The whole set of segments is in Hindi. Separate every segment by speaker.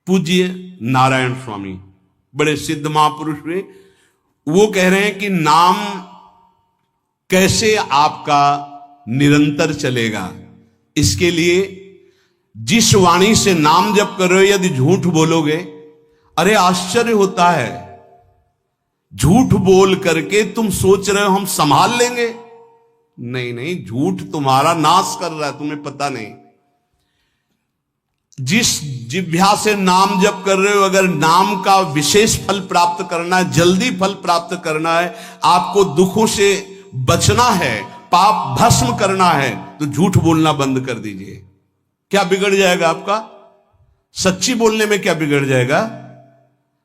Speaker 1: पूज्य नारायण स्वामी बड़े सिद्ध महापुरुष हुए। वो कह रहे हैं कि नाम कैसे आपका निरंतर चलेगा, इसके लिए जिस वाणी से नाम जप कर रहे हो यदि झूठ बोलोगे, अरे आश्चर्य होता है, झूठ बोल करके तुम सोच रहे हो हम संभाल लेंगे। नहीं नहीं, झूठ तुम्हारा नाश कर रहा है, तुम्हें पता नहीं। जिस जिह्वा से नाम जप कर रहे हो, अगर नाम का विशेष फल प्राप्त करना है, जल्दी फल प्राप्त करना है, आपको दुखों से बचना है, पाप भस्म करना है, तो झूठ बोलना बंद कर दीजिए। क्या बिगड़ जाएगा आपका? सच्ची बोलने में क्या बिगड़ जाएगा?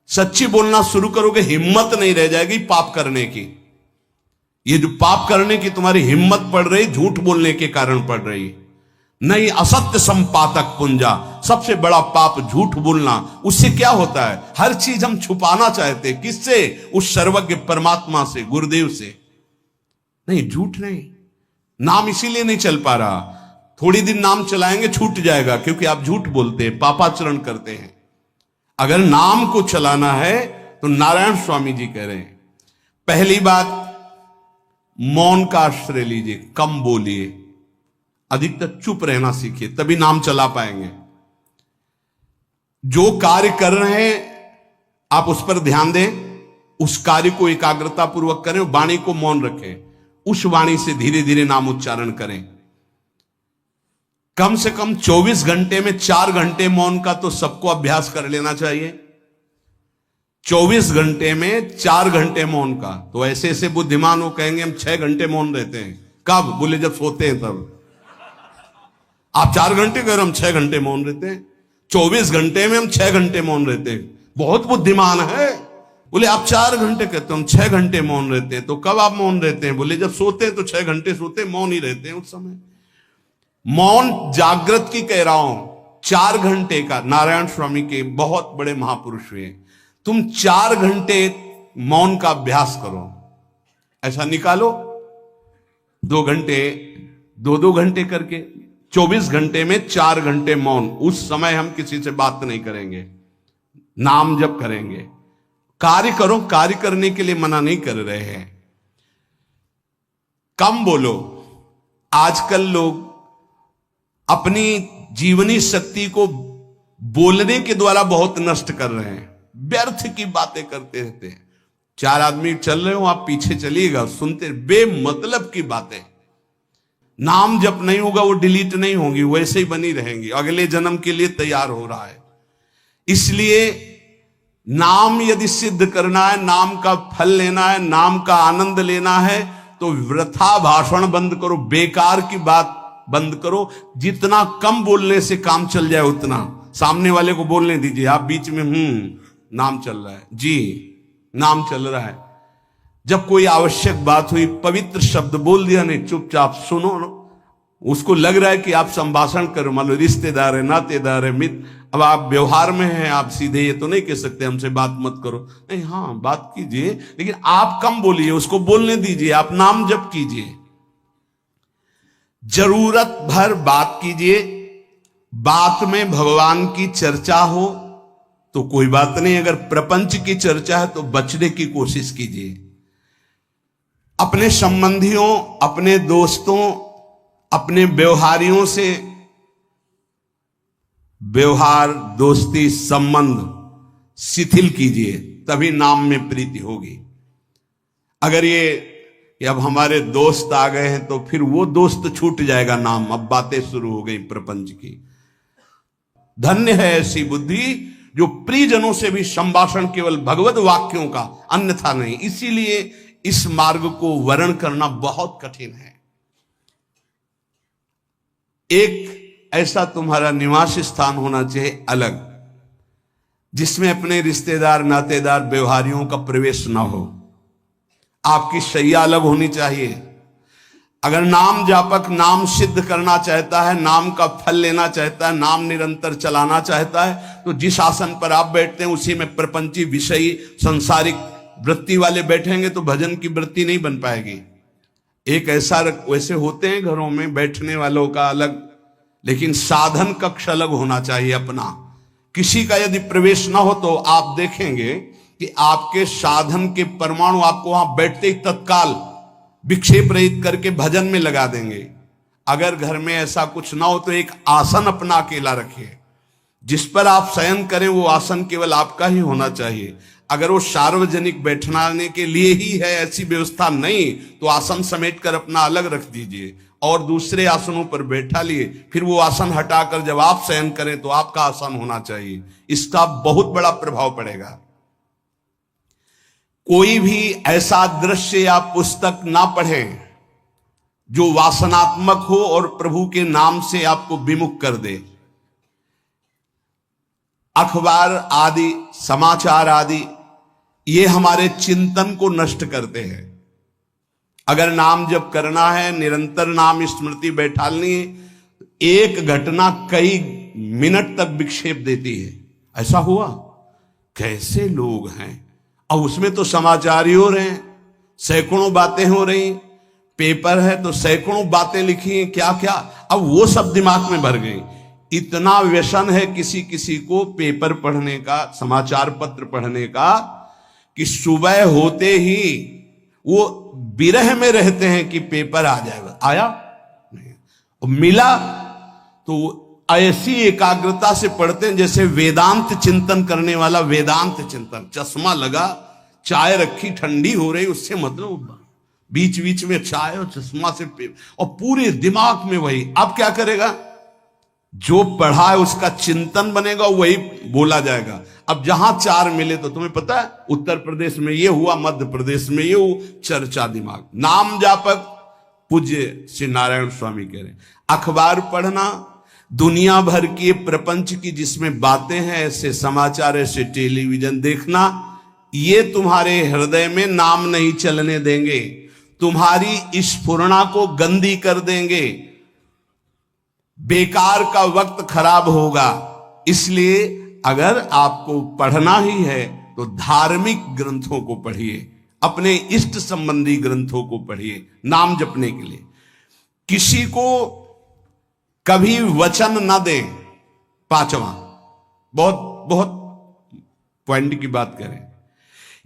Speaker 1: सच्ची बोलना शुरू करोगे, हिम्मत नहीं रह जाएगी पाप करने की। ये जो पाप करने की तुम्हारी हिम्मत पड़ रही, झूठ बोलने के कारण पड़ रही। नहीं, असत्य संपातक पुंजा, सबसे बड़ा पाप झूठ बोलना। उससे क्या होता है? हर चीज हम छुपाना चाहते, किससे? उस सर्वज्ञ परमात्मा से, गुरुदेव से। नहीं, झूठ नहीं। नाम इसीलिए नहीं चल पा रहा, थोड़ी दिन नाम चलाएंगे छूट जाएगा, क्योंकि आप झूठ बोलते हैं, पापाचरण करते हैं। अगर नाम को चलाना है तो नारायण स्वामी जी कह रहे हैं, पहली बात मौन का आश्रय लीजिए, कम बोलिए, अधिकतर चुप रहना सीखिए, तभी नाम चला पाएंगे। जो कार्य कर रहे हैं आप उस पर ध्यान दें, उस कार्य को एकाग्रता पूर्वक करें, वाणी को मौन रखें, उस वाणी से धीरे धीरे नाम उच्चारण करें। कम से कम 24 घंटे में 4 घंटे मौन का तो सबको अभ्यास कर लेना चाहिए। 24 घंटे में 4 घंटे मौन का। तो ऐसे ऐसे बुद्धिमान हो कहेंगे हम 6 घंटे मौन रहते हैं। कब? बोले जब सोते हैं तब। आप 4 घंटे कह रहे हम 6 घंटे मौन रहते हैं। 24 घंटे में हम 6 घंटे मौन रहते हैं, बहुत बुद्धिमान है। बोले आप 4 घंटे कहते हो, हम 6 घंटे मौन रहते हैं। तो कब आप मौन रहते हैं? बोले जब सोते हैं तो 6 घंटे सोते हैं, मौन ही रहते हैं उस समय। मौन जागृत की कह रहा हूं, 4 घंटे का। नारायण स्वामी के बहुत बड़े महापुरुष हुए, तुम 4 घंटे मौन का अभ्यास करो, ऐसा निकालो 2 घंटे, 2-2 घंटे करके 24 घंटे में 4 घंटे मौन। उस समय हम किसी से बात नहीं करेंगे, नाम जप करेंगे। कार्य करो, कार्य करने के लिए मना नहीं कर रहे हैं। कम बोलो। आजकल लोग अपनी जीवनी शक्ति को बोलने के द्वारा बहुत नष्ट कर रहे हैं, व्यर्थ की बातें करते रहते हैं। 4 आदमी चल रहे हो, आप पीछे चलिएगा, सुनते, बेमतलब की बातें। नाम जप नहीं होगा, वो डिलीट नहीं होंगी, वैसे ही बनी रहेंगी, अगले जन्म के लिए तैयार हो रहा है। इसलिए नाम यदि सिद्ध करना है, नाम का फल लेना है, नाम का आनंद लेना है, तो वृथा भाषण बंद करो, बेकार की बात बंद करो। जितना कम बोलने से काम चल जाए उतना। सामने वाले को बोलने दीजिए, आप बीच में नाम चल रहा है जी, नाम चल रहा है। जब कोई आवश्यक बात हुई, पवित्र शब्द बोल दिया, नहीं, चुपचाप सुनो। उसको लग रहा है कि आप संभाषण करो, मान लो रिश्तेदार है, नातेदार है, मित्र, अब आप व्यवहार में हैं, आप सीधे ये तो नहीं कह सकते हमसे बात मत करो, नहीं, हाँ बात कीजिए, लेकिन आप कम बोलिए, उसको बोलने दीजिए, आप नाम जप कीजिए, जरूरत भर बात कीजिए। बात में भगवान की चर्चा हो तो कोई बात नहीं, अगर प्रपंच की चर्चा है तो बचने की कोशिश कीजिए। अपने संबंधियों, अपने दोस्तों, अपने व्यवहारियों से व्यवहार, दोस्ती, संबंध शिथिल कीजिए, तभी नाम में प्रीति होगी। अगर ये अब हमारे दोस्त आ गए हैं तो फिर वो दोस्त छूट जाएगा नाम, अब बातें शुरू हो गई प्रपंच की। धन्य है ऐसी बुद्धि जो प्रियजनों से भी संभाषण केवल भगवत वाक्यों का, अन्यथा नहीं। इसीलिए इस मार्ग को वर्ण करना बहुत कठिन है। एक ऐसा तुम्हारा निवास स्थान होना चाहिए अलग, जिसमें अपने रिश्तेदार, नातेदार, व्यवहारियों का प्रवेश ना हो। आपकी शैया अलग होनी चाहिए। अगर नाम जापक नाम सिद्ध करना चाहता है, नाम का फल लेना चाहता है, नाम निरंतर चलाना चाहता है, तो जिस आसन पर आप बैठते हैं उसी में प्रपंची, विषयी, संसारिक वृत्ति वाले बैठेंगे तो भजन की वृत्ति नहीं बन पाएगी। एक ऐसा, वैसे होते हैं घरों में बैठने वालों का अलग, लेकिन साधन कक्ष अलग होना चाहिए अपना, किसी का यदि प्रवेश ना हो तो आप देखेंगे कि आपके साधन के परमाणु आपको वहां बैठते ही तत्काल विक्षेप रहित करके भजन में लगा देंगे। अगर घर में ऐसा कुछ ना हो तो एक आसन अपना अकेला रखिए, जिस पर आप शयन करें वो आसन केवल आपका ही होना चाहिए। अगर वो सार्वजनिक बैठने के लिए ही है, ऐसी व्यवस्था नहीं, तो आसन समेट कर अपना अलग रख दीजिए और दूसरे आसनों पर बैठा लिए, फिर वो आसन हटाकर जब आप शयन करें तो आपका आसन होना चाहिए। इसका बहुत बड़ा प्रभाव पड़ेगा। कोई भी ऐसा दृश्य या पुस्तक ना पढ़ें जो वासनात्मक हो और प्रभु के नाम से आपको विमुख कर दे। अखबार आदि, समाचार आदि, ये हमारे चिंतन को नष्ट करते हैं। अगर नाम जप करना है, निरंतर नाम स्मृति बैठालनी है, एक घटना कई मिनट तक विक्षेप देती है। ऐसा हुआ, कैसे लोग हैं, और उसमें तो समाचार ही हो रहे हैं, सैकड़ों बातें हो रही, पेपर है तो सैकड़ों बातें लिखी हैं, क्या क्या, अब वो सब दिमाग में भर गई। इतना व्यसन है किसी किसी को पेपर पढ़ने का, समाचार पत्र पढ़ने का, कि सुबह होते ही वो विरह में रहते हैं कि पेपर आ जाएगा। आया नहीं, मिला तो ऐसी एकाग्रता से पढ़ते हैं जैसे वेदांत चिंतन करने वाला वेदांत चिंतन। चश्मा लगा, चाय रखी, ठंडी हो रही, उससे मतलब बीच बीच में चाय और चश्मा से और पूरे दिमाग में वही। अब क्या करेगा, जो पढ़ा है उसका चिंतन बनेगा, वही बोला जाएगा। अब जहां चार मिले तो तुम्हें पता है, उत्तर प्रदेश में ये हुआ, मध्य प्रदेश में ये हुआ, चर्चा दिमाग। नाम जापक पूज्य श्री नारायण स्वामी कह रहे, अखबार पढ़ना, दुनिया भर की प्रपंच की जिसमें बातें हैं, ऐसे समाचार, ऐसे टेलीविजन देखना, ये तुम्हारे हृदय में नाम नहीं चलने देंगे, तुम्हारी स्फुरणा को गंदी कर देंगे, बेकार का वक्त खराब होगा। इसलिए अगर आपको पढ़ना ही है तो धार्मिक ग्रंथों को पढ़िए, अपने इष्ट संबंधी ग्रंथों को पढ़िए नाम जपने के लिए। किसी को कभी वचन न दें। पांचवा, बहुत बहुत पॉइंट की बात करें,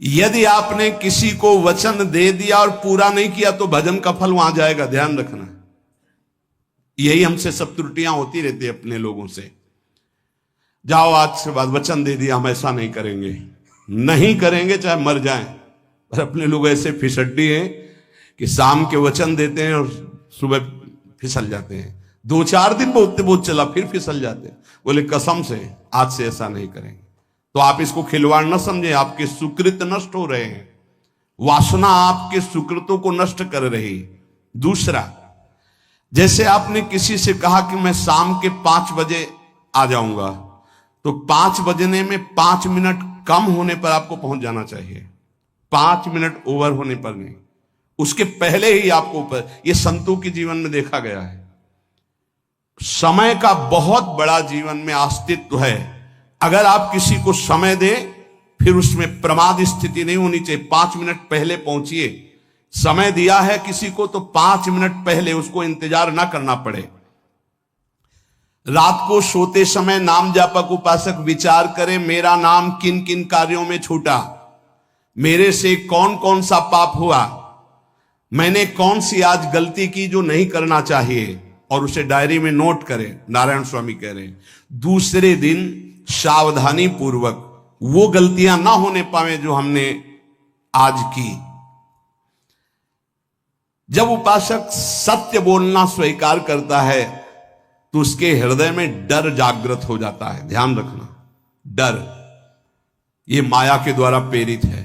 Speaker 1: यदि आपने किसी को वचन दे दिया और पूरा नहीं किया तो भजन का फल वहां जाएगा, ध्यान रखना। यही हमसे सब त्रुटियां होती रहती है अपने लोगों से। जाओ आज से बाद वचन दे दिया, हम ऐसा नहीं करेंगे, नहीं करेंगे चाहे मर जाएं। और अपने लोग ऐसे फिसड्डी हैं कि शाम के वचन देते हैं और सुबह फिसल जाते हैं। 2-4 दिन बहुत बहुत चला, फिर फिसल जाते हैं। बोले कसम से आज से ऐसा नहीं करेंगे। तो आप इसको खिलवाड़ न समझे, आपके सुकृत नष्ट हो रहे हैं, वासना आपके सुकृतों को नष्ट कर रही। दूसरा, जैसे आपने किसी से कहा कि मैं शाम के 5 बजे आ जाऊंगा, तो 5 बजने में 5 मिनट कम होने पर आपको पहुंच जाना चाहिए, 5 मिनट ओवर होने पर नहीं, उसके पहले ही आपको ऊपर। यह संतों के जीवन में देखा गया है। समय का बहुत बड़ा जीवन में अस्तित्व है। अगर आप किसी को समय दें, फिर उसमें प्रमाद स्थिति नहीं होनी चाहिए। 5 मिनट पहले पहुंचिए। समय दिया है किसी को तो 5 मिनट पहले उसको इंतजार ना करना पड़े। रात को सोते समय नाम जापक उपासक विचार करें, मेरा नाम किन किन कार्यों में छूटा, मेरे से कौन कौन सा पाप हुआ, मैंने कौन सी आज गलती की जो नहीं करना चाहिए, और उसे डायरी में नोट करें। नारायण स्वामी कह रहे हैं दूसरे दिन सावधानी पूर्वक वो गलतियां ना होने पावे जो हमने आज की। जब उपासक सत्य बोलना स्वीकार करता है तो उसके हृदय में डर जागृत हो जाता है। ध्यान रखना, डर ये माया के द्वारा प्रेरित है।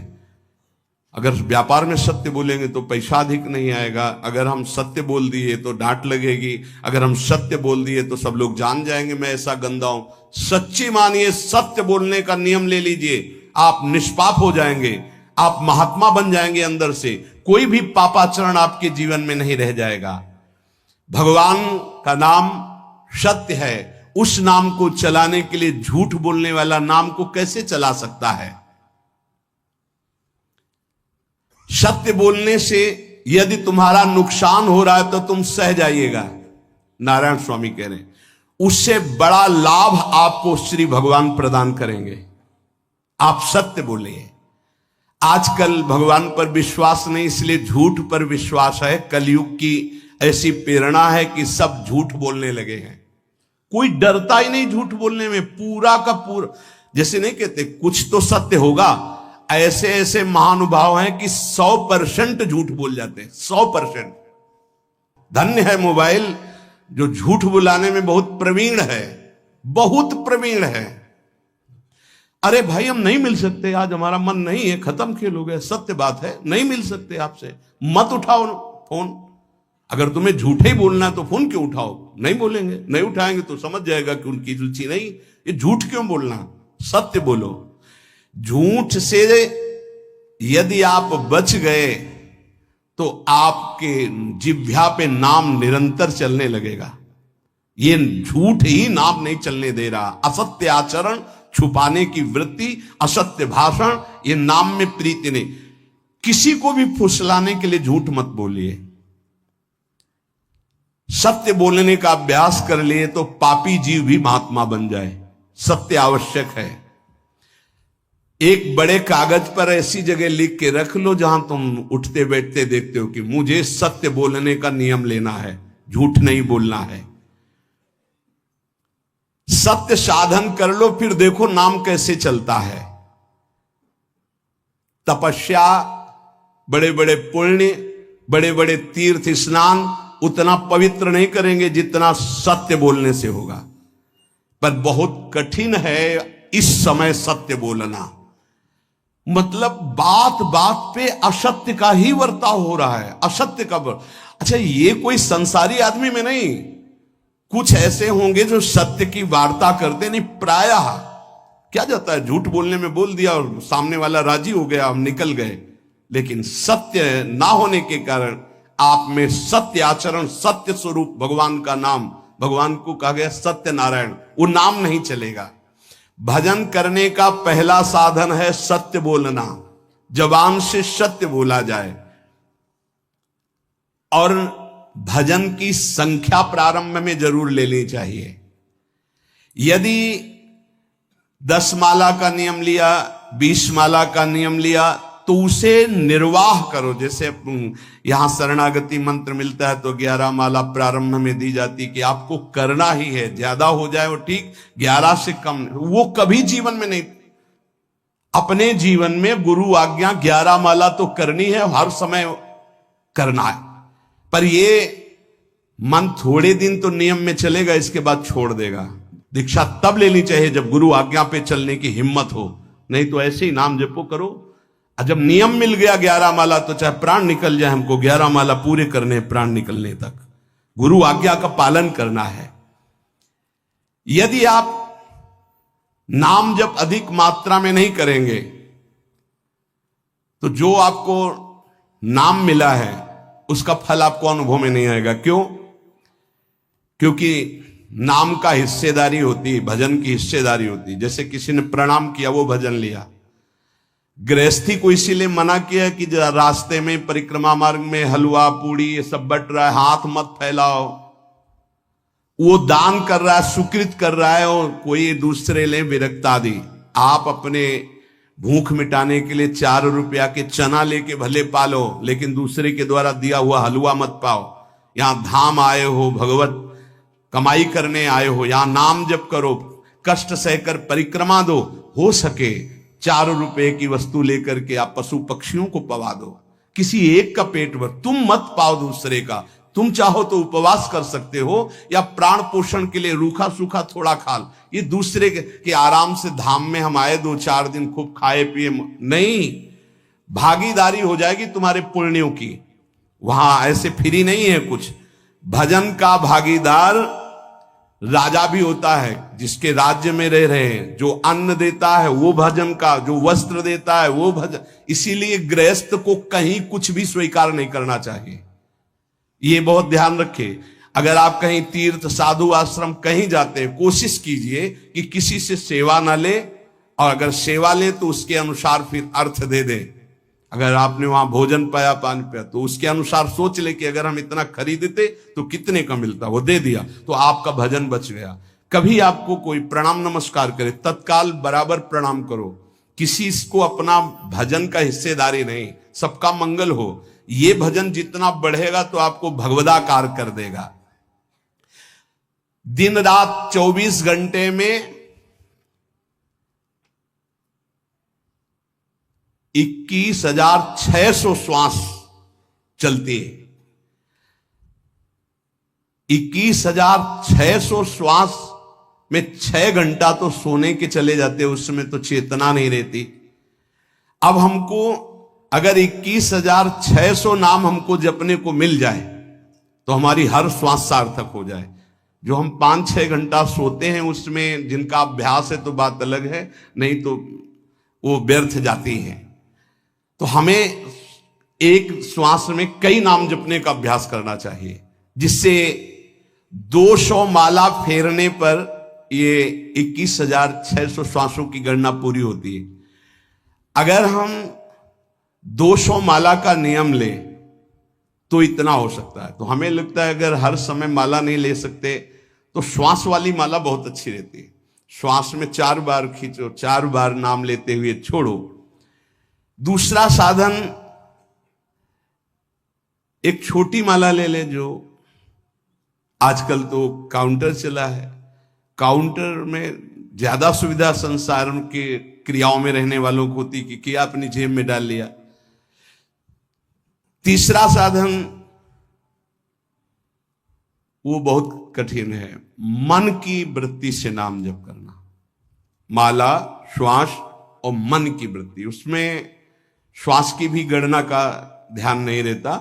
Speaker 1: अगर व्यापार में सत्य बोलेंगे तो पैसा अधिक नहीं आएगा, अगर हम सत्य बोल दिए तो डांट लगेगी, अगर हम सत्य बोल दिए तो सब लोग जान जाएंगे मैं ऐसा गंदा हूं। सच्ची मानिए, सत्य बोलने का नियम ले लीजिए, आप निष्पाप हो जाएंगे, आप महात्मा बन जाएंगे अंदर से। कोई भी पापाचरण आपके जीवन में नहीं रह जाएगा। भगवान का नाम सत्य है, उस नाम को चलाने के लिए झूठ बोलने वाला नाम को कैसे चला सकता है। सत्य बोलने से यदि तुम्हारा नुकसान हो रहा है तो तुम सह जाइएगा। नारायण स्वामी कह रहे हैं उससे बड़ा लाभ आपको श्री भगवान प्रदान करेंगे। आप सत्य बोलिए। आजकल भगवान पर विश्वास नहीं, इसलिए झूठ पर विश्वास है। कलयुग की ऐसी प्रेरणा है कि सब झूठ बोलने लगे हैं। कोई डरता ही नहीं झूठ बोलने में, पूरा का पूरा। जैसे नहीं कहते कुछ तो सत्य होगा, ऐसे ऐसे महानुभाव हैं कि 100% झूठ बोल जाते हैं। 100%। धन्य है मोबाइल जो झूठ बुलाने में बहुत प्रवीण है, बहुत प्रवीण है। अरे भाई हम नहीं मिल सकते, आज हमारा मन नहीं है, खत्म खेल हो गया, सत्य बात है, नहीं मिल सकते आपसे, मत उठाओ फोन। अगर तुम्हें झूठे ही बोलना है तो फोन क्यों उठाओ? नहीं बोलेंगे, नहीं उठाएंगे तो समझ जाएगा कि उनकी रुचि नहीं। ये झूठ क्यों बोलना, सत्य बोलो। झूठ से यदि आप बच गए तो आपके जिह्वा पे नाम निरंतर चलने लगेगा। ये झूठ ही नाम नहीं चलने दे रहा। असत्य आचरण, छुपाने की वृत्ति, असत्य भाषण, ये नाम में प्रीति नहीं। किसी को भी फुसलाने के लिए झूठ मत बोलिए। सत्य बोलने का अभ्यास कर लिए तो पापी जीव भी महात्मा बन जाए। सत्य आवश्यक है। एक बड़े कागज पर ऐसी जगह लिख के रख लो जहां तुम उठते बैठते देखते हो कि मुझे सत्य बोलने का नियम लेना है, झूठ नहीं बोलना है। सत्य साधन कर लो, फिर देखो नाम कैसे चलता है। तपस्या, बड़े बड़े पुण्य, बड़े बड़े तीर्थ स्नान उतना पवित्र नहीं करेंगे जितना सत्य बोलने से होगा। पर बहुत कठिन है इस समय सत्य बोलना। मतलब बात बात पे असत्य का ही वर्ताव हो रहा है, असत्य का अच्छा, ये कोई संसारी आदमी में नहीं, कुछ ऐसे होंगे जो सत्य की वार्ता करते नहीं। प्रायः क्या जाता है, झूठ बोलने में बोल दिया और सामने वाला राजी हो गया, हम निकल गए। लेकिन सत्य ना होने के कारण आप में सत्य आचरण, सत्य स्वरूप भगवान का नाम, भगवान को कहा गया सत्य नारायण, वो नाम नहीं चलेगा। भजन करने का पहला साधन है सत्य बोलना। जबान से सत्य बोला जाए। और भजन की संख्या प्रारंभ में जरूर लेनी चाहिए। यदि 10 माला का नियम लिया, 20 माला का नियम लिया, तो उसे निर्वाह करो। जैसे यहां शरणागति मंत्र मिलता है तो 11 माला प्रारंभ में दी जाती कि आपको करना ही है, ज्यादा हो जाए वो ठीक, 11 से कम वो कभी जीवन में नहीं। अपने जीवन में गुरु आज्ञा 11 माला तो करनी है, हर समय करना है। पर ये मन थोड़े दिन तो नियम में चलेगा, इसके बाद छोड़ देगा। दीक्षा तब लेनी चाहिए जब गुरु आज्ञा पे चलने की हिम्मत हो, नहीं तो ऐसे ही नाम जपो करो। जब नियम मिल गया 11 माला तो चाहे प्राण निकल जाए, हमको 11 माला पूरे करने, प्राण निकलने तक गुरु आज्ञा का पालन करना है। यदि आप नाम जब अधिक मात्रा में नहीं करेंगे तो जो आपको नाम मिला है उसका फल आपको अनुभव में नहीं आएगा। क्यों? क्योंकि नाम का हिस्सेदारी होती है, भजन की हिस्सेदारी होती है। जैसे किसी ने प्रणाम किया, वो भजन लिया। गृहस्थी को इसीलिए मना किया कि रास्ते में परिक्रमा मार्ग में हलवा पूड़ी ये सब बट रहा है, हाथ मत फैलाओ। वो दान कर रहा है, सुकृत कर रहा है, और कोई दूसरे ले विरक्त आदि। आप अपने भूख मिटाने के लिए 4 रुपया के चना लेके भले पालो, लेकिन दूसरे के द्वारा दिया हुआ हलवा मत पाओ। यहां धाम आए हो, भगवत कमाई करने आए हो, यहां नाम जप करो, कष्ट सहकर परिक्रमा दो। हो सके 4 रुपए की वस्तु लेकर के आप पशु पक्षियों को पवा दो, किसी एक का पेट भर। तुम मत पाओ दूसरे का। तुम चाहो तो उपवास कर सकते हो, या प्राण पोषण के लिए रूखा सूखा थोड़ा खा लो। ये दूसरे के आराम से धाम में हम आए 2-4 दिन खूब खाए पिए नहीं, भागीदारी हो जाएगी तुम्हारे पुण्यों की। वहां ऐसे फ्री नहीं है कुछ। भजन का भागीदार राजा भी होता है, जिसके राज्य में रह रहे हैं। जो अन्न देता है वो भजन का, जो वस्त्र देता है वो भजन। इसीलिए गृहस्थ को कहीं कुछ भी स्वीकार नहीं करना चाहिए। ये बहुत ध्यान रखें। अगर आप कहीं तीर्थ साधु आश्रम कहीं जाते हैं, कोशिश कीजिए कि किसी से सेवा ना ले, और अगर सेवा ले तो उसके अनुसार फिर अर्थ दे दे। अगर आपने वहां भोजन पाया, पानी पाया, तो उसके अनुसार सोच ले कि अगर हम इतना खरीदते तो कितने का मिलता, वो दे दिया तो आपका भजन बच गया। कभी आपको कोई प्रणाम नमस्कार करे, तत्काल बराबर प्रणाम करो। किसी को अपना भजन का हिस्सेदारी नहीं, सबका मंगल हो। ये भजन जितना बढ़ेगा तो आपको भगवदाकार कर देगा। दिन रात 24 घंटे में 21,600 श्वास चलती है। 21,600 श्वास में 6 घंटा तो सोने के चले जाते, उसमें तो चेतना नहीं रहती। अब हमको अगर 21,600 नाम हमको जपने को मिल जाए तो हमारी हर श्वास सार्थक हो जाए। जो हम 5-6 घंटा सोते हैं उसमें जिनका अभ्यास है तो बात अलग है, नहीं तो वो व्यर्थ जाती है। तो हमें एक श्वास में कई नाम जपने का अभ्यास करना चाहिए, जिससे 200 माला फेरने पर ये 21,600 श्वासों की गणना पूरी होती है। अगर हम 200 माला का नियम ले तो इतना हो सकता है। तो हमें लगता है अगर हर समय माला नहीं ले सकते तो श्वास वाली माला बहुत अच्छी रहती है। श्वास में 4 बार खींचो, 4 बार नाम लेते हुए छोड़ो। दूसरा साधन, एक छोटी माला ले ले, जो आजकल तो काउंटर चला है। काउंटर में ज्यादा सुविधा संसार के क्रियाओं में रहने वालों को होती कि किया अपनी जेब में डाल लिया। तीसरा साधन वो बहुत कठिन है, मन की वृत्ति से नाम जप करना। माला, श्वास और मन की वृत्ति, उसमें श्वास की भी गणना का ध्यान नहीं रहता,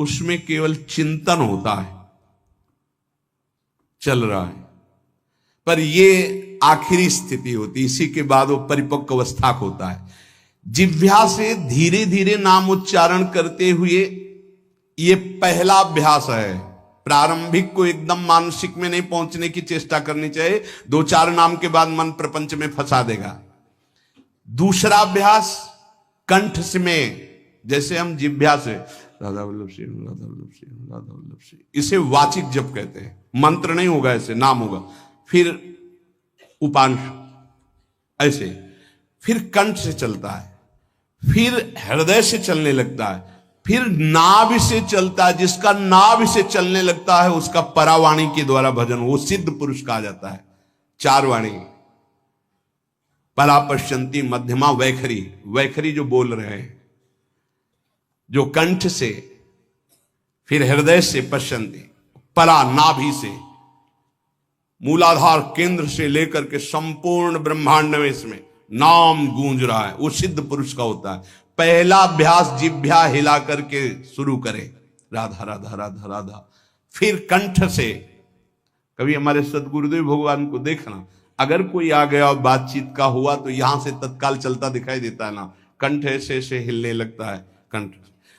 Speaker 1: उसमें केवल चिंतन होता है, चल रहा है। पर ये आखिरी स्थिति होती, इसी के बाद वो परिपक्व अवस्था को होता है। जिह्वा से धीरे धीरे नाम उच्चारण करते हुए ये पहला अभ्यास है। प्रारंभिक को एकदम मानसिक में नहीं पहुंचने की चेष्टा करनी चाहिए, 2-4 नाम के बाद मन प्रपंच में फंसा देगा। दूसरा अभ्यास कंठ से में, जैसे हम जिह्वा से राधा वल्लभ सिंह, राधा वल्लभ सिंह, राधा वल्लभ सिंह, इसे वाचिक जप कहते हैं। मंत्र नहीं होगा, ऐसे नाम होगा। फिर उपांश ऐसे, फिर कंठ से चलता है, फिर हृदय से चलने लगता है, फिर नाभि से चलता है। जिसका नाभि से चलने लगता है उसका परावाणी के द्वारा भजन, वो सिद्ध पुरुष कहा जाता है। 4 वाणी, परा, पश्यंती, मध्यमा, वैखरी। वैखरी जो बोल रहे हैं, जो कंठ से, फिर हृदय से पश्यंती, परा नाभि से, मूलाधार केंद्र से लेकर के संपूर्ण ब्रह्मांड में इसमें नाम गूंज रहा है, वो सिद्ध पुरुष का होता है। पहला अभ्यास जिह्वा हिला करके शुरू करें, राधा राधा राधा राधा। फिर कंठ से, कभी हमारे सदगुरुदेव भगवान को देखना, अगर कोई आ गया और बातचीत का हुआ तो यहां से तत्काल चलता दिखाई देता है ना, कंठ ऐसे ऐसे हिलने लगता है कंठ।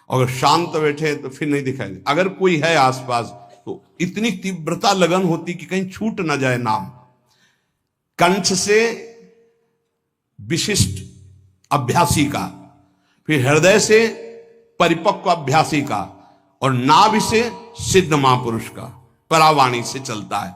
Speaker 1: अगर शांत बैठे तो फिर नहीं दिखाई देता। अगर कोई है आसपास तो इतनी तीव्रता लगन होती कि कहीं छूट ना जाए नाम। कंठ से विशिष्ट अभ्यासी का, फिर हृदय से परिपक्व अभ्यासी का, और नाभि से सिद्ध महापुरुष का, परावाणी से चलता है।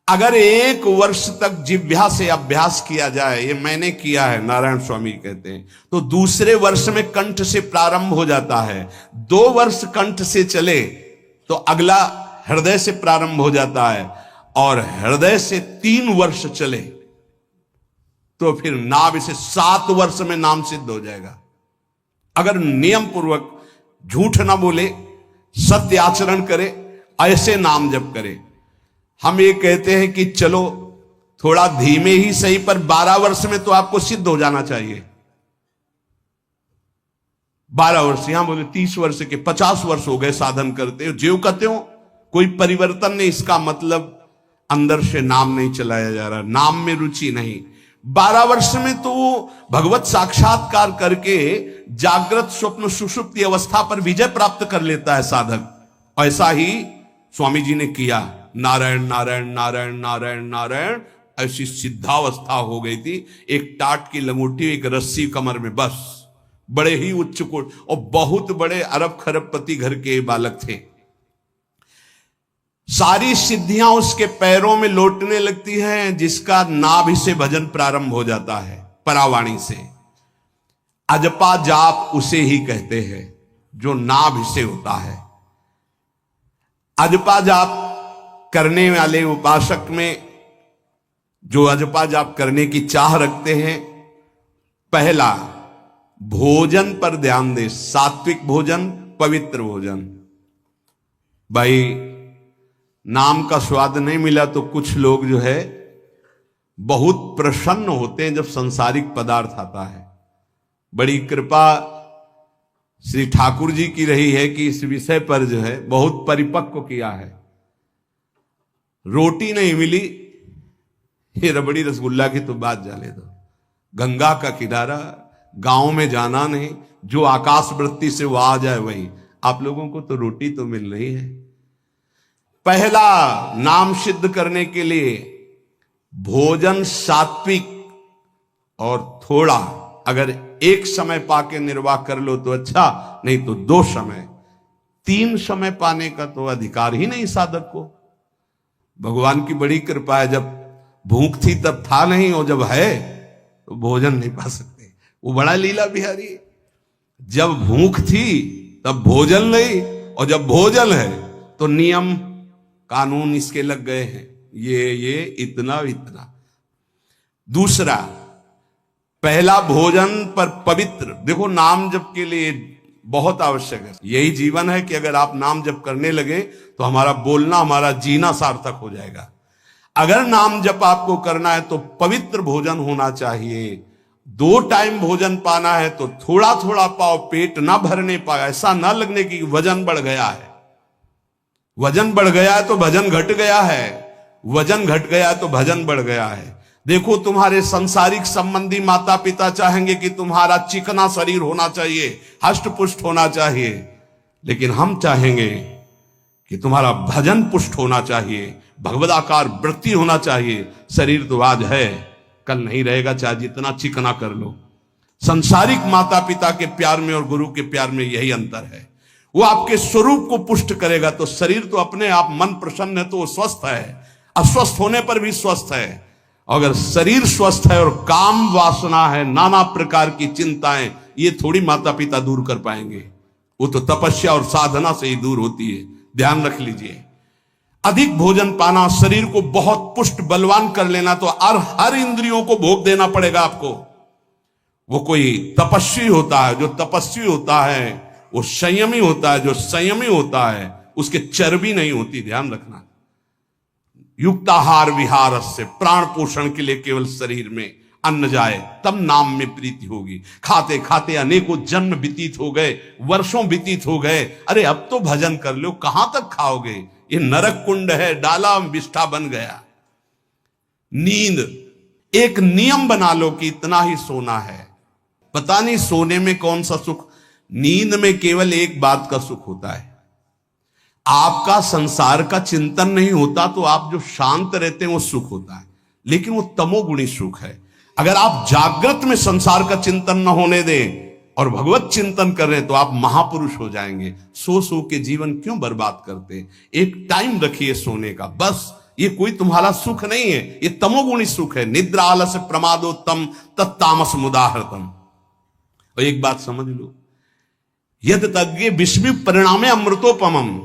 Speaker 1: अगर 1 वर्ष तक जिह्वा से अभ्यास किया जाए, ये मैंने किया है, नारायण स्वामी कहते हैं, तो दूसरे वर्ष में कंठ से प्रारंभ हो जाता है। 2 वर्ष कंठ से चले तो अगला हृदय से प्रारंभ हो जाता है, और हृदय से 3 वर्ष चले तो फिर नाभि से 7 वर्ष में नाम सिद्ध हो जाएगा। अगर नियम पूर्वक झूठ ना बोले, सत्य आचरण करे, ऐसे नाम जप करे। हम ये कहते हैं कि चलो थोड़ा धीमे ही सही, पर 12 वर्ष में तो आपको सिद्ध हो जाना चाहिए। 12 वर्ष, यहां बोले 30 वर्ष के 50 वर्ष हो गए साधन करते हो, ज्यों कहते हो कोई परिवर्तन नहीं। इसका मतलब अंदर से नाम नहीं चलाया जा रहा, नाम में रुचि नहीं। 12 वर्ष में तो भगवत साक्षात्कार करके जागृत स्वप्न सुषुप्ति अवस्था पर विजय प्राप्त कर लेता है साधक। ऐसा ही स्वामी जी ने किया। नारायण नारायण नारायण नारायण नारायण, ऐसी सिद्धावस्था हो गई थी। एक टाट की लंगोटी, एक रस्सी कमर में, बस। बड़े ही उच्च कोट और बहुत बड़े अरब खरबपति घर के बालक थे। सारी सिद्धियां उसके पैरों में लौटने लगती हैं, जिसका नाभि से भजन प्रारंभ हो जाता है, परावाणी से। अजपा जाप उसे ही कहते हैं जो नाभि से होता है। अजपा जाप करने वाले उपासक में जो अजपा जाप करने की चाह रखते हैं, पहला भोजन पर ध्यान दे, सात्विक भोजन, पवित्र भोजन। भाई नाम का स्वाद नहीं मिला तो कुछ लोग जो है बहुत प्रसन्न होते हैं जब सांसारिक पदार्थ आता है। बड़ी कृपा श्री ठाकुर जी की रही है कि इस विषय पर जो है बहुत परिपक्व किया है। रोटी नहीं मिली, ये रबड़ी रसगुल्ला की तो बात जाने दो। गंगा का किनारा, गांव में जाना नहीं, जो आकाश वृत्ति से वो आ जाए वही। आप लोगों को तो रोटी तो मिल रही है। पहला नाम सिद्ध करने के लिए भोजन सात्विक और थोड़ा, अगर एक समय पाके निर्वाह कर लो तो अच्छा, नहीं तो 2 समय, 3 समय पाने का तो अधिकार ही नहीं साधक को। भगवान की बड़ी कृपा है, जब भूख थी तब था नहीं, और जब है तो भोजन नहीं पा सकते। वो बड़ा लीला बिहारी है। जब भूख थी तब भोजन नहीं, और जब भोजन है तो नियम कानून इसके लग गए हैं, ये इतना इतना। दूसरा, पहला भोजन पर पवित्र। देखो नाम जप के लिए बहुत आवश्यक है, यही जीवन है कि अगर आप नाम जप करने लगे तो हमारा बोलना, हमारा जीना सार्थक हो जाएगा। अगर नाम जप आपको करना है तो पवित्र भोजन होना चाहिए। 2 टाइम भोजन पाना है तो थोड़ा थोड़ा पाओ, पेट ना भरने पाए, ऐसा ना लगने की वजन बढ़ गया है। वजन बढ़ गया है तो भजन घट गया है, वजन घट गया है तो भजन बढ़ गया है। देखो तुम्हारे संसारिक संबंधी माता पिता चाहेंगे कि तुम्हारा चिकना शरीर होना चाहिए, हष्ट पुष्ट होना चाहिए, लेकिन हम चाहेंगे कि तुम्हारा भजन पुष्ट होना चाहिए, भगवदाकार वृत्ति होना चाहिए। शरीर तो आज है, कल नहीं रहेगा, चाहे जितना चिकना कर लो। संसारिक माता पिता के प्यार में और गुरु के प्यार में यही अंतर है। वो आपके स्वरूप को पुष्ट करेगा तो शरीर तो अपने आप, मन प्रसन्न है तो वो स्वस्थ है, अस्वस्थ होने पर भी स्वस्थ है। अगर शरीर स्वस्थ है और काम वासना है, नाना प्रकार की चिंताएं, ये थोड़ी माता पिता दूर कर पाएंगे। वो तो तपस्या और साधना से ही दूर होती है, ध्यान रख लीजिए। अधिक भोजन पाना, शरीर को बहुत पुष्ट बलवान कर लेना, तो हर इंद्रियों को भोग देना पड़ेगा आपको। वो कोई तपस्वी होता है, जो तपस्वी होता है वो संयमी होता है, जो संयमी होता है उसके चर्बी नहीं होती, ध्यान रखना। युक्ताहार विहार से, प्राण पोषण के लिए केवल शरीर में अन्न जाए तब नाम में प्रीति होगी। खाते खाते अनेकों जन्म व्यतीत हो गए, वर्षों व्यतीत हो गए, अरे अब तो भजन कर लो, कहां तक खाओगे? ये नरक कुंड है, डाला विष्ठा बन गया। नींद, एक नियम बना लो कि इतना ही सोना है। पता नहीं सोने में कौन सा सुख, नींद में केवल एक बात का सुख होता है, आपका संसार का चिंतन नहीं होता, तो आप जो शांत रहते हैं वो सुख होता है, लेकिन वो तमोगुणी सुख है। अगर आप जागृत में संसार का चिंतन न होने दें और भगवत चिंतन कर रहे हैं तो आप महापुरुष हो जाएंगे। सो सो के जीवन क्यों बर्बाद करते? एक टाइम रखिए सोने का, बस। ये कोई तुम्हारा सुख नहीं है, ये तमोगुणी सुख है। निद्रा आलस्य प्रमादोत्तम तत्तामस मुदाहृतम। और एक बात समझ लो, यद तज्ञे विस्मि परिणामे अमृतोपमम,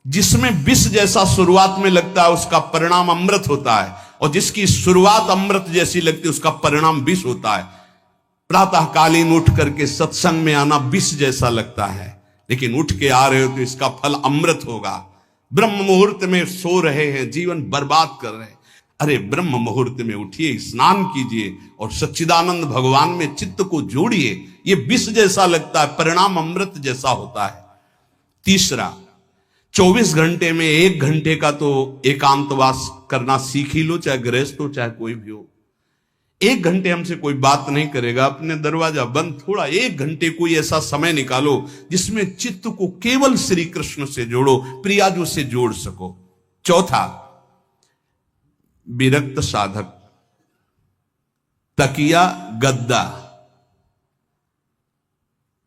Speaker 1: जिसमें विष जैसा शुरुआत में लगता है उसका परिणाम अमृत होता है, और जिसकी शुरुआत अमृत जैसी लगती है उसका परिणाम विष होता है। प्रातःकालीन उठ करके सत्संग में आना विष जैसा लगता है, लेकिन उठ के आ रहे हो तो इसका फल अमृत होगा। ब्रह्म मुहूर्त में सो रहे हैं, जीवन बर्बाद कर रहे हैं, अरे ब्रह्म मुहूर्त में उठिए, स्नान कीजिए और सच्चिदानंद भगवान में चित्त को जोड़िए। ये विष जैसा लगता है, परिणाम अमृत जैसा होता है। तीसरा, 24 घंटे में 1 घंटे का तो एकांतवास करना सीख ही लो, चाहे गृहस्थ हो चाहे कोई भी हो। 1 घंटे हमसे कोई बात नहीं करेगा, अपने दरवाजा बंद, थोड़ा 1 घंटे कोई ऐसा समय निकालो जिसमें चित्त को केवल श्री कृष्ण से जोड़ो, प्रियाजू से जोड़ सको। चौथा, विरक्त साधक, तकिया गद्दा,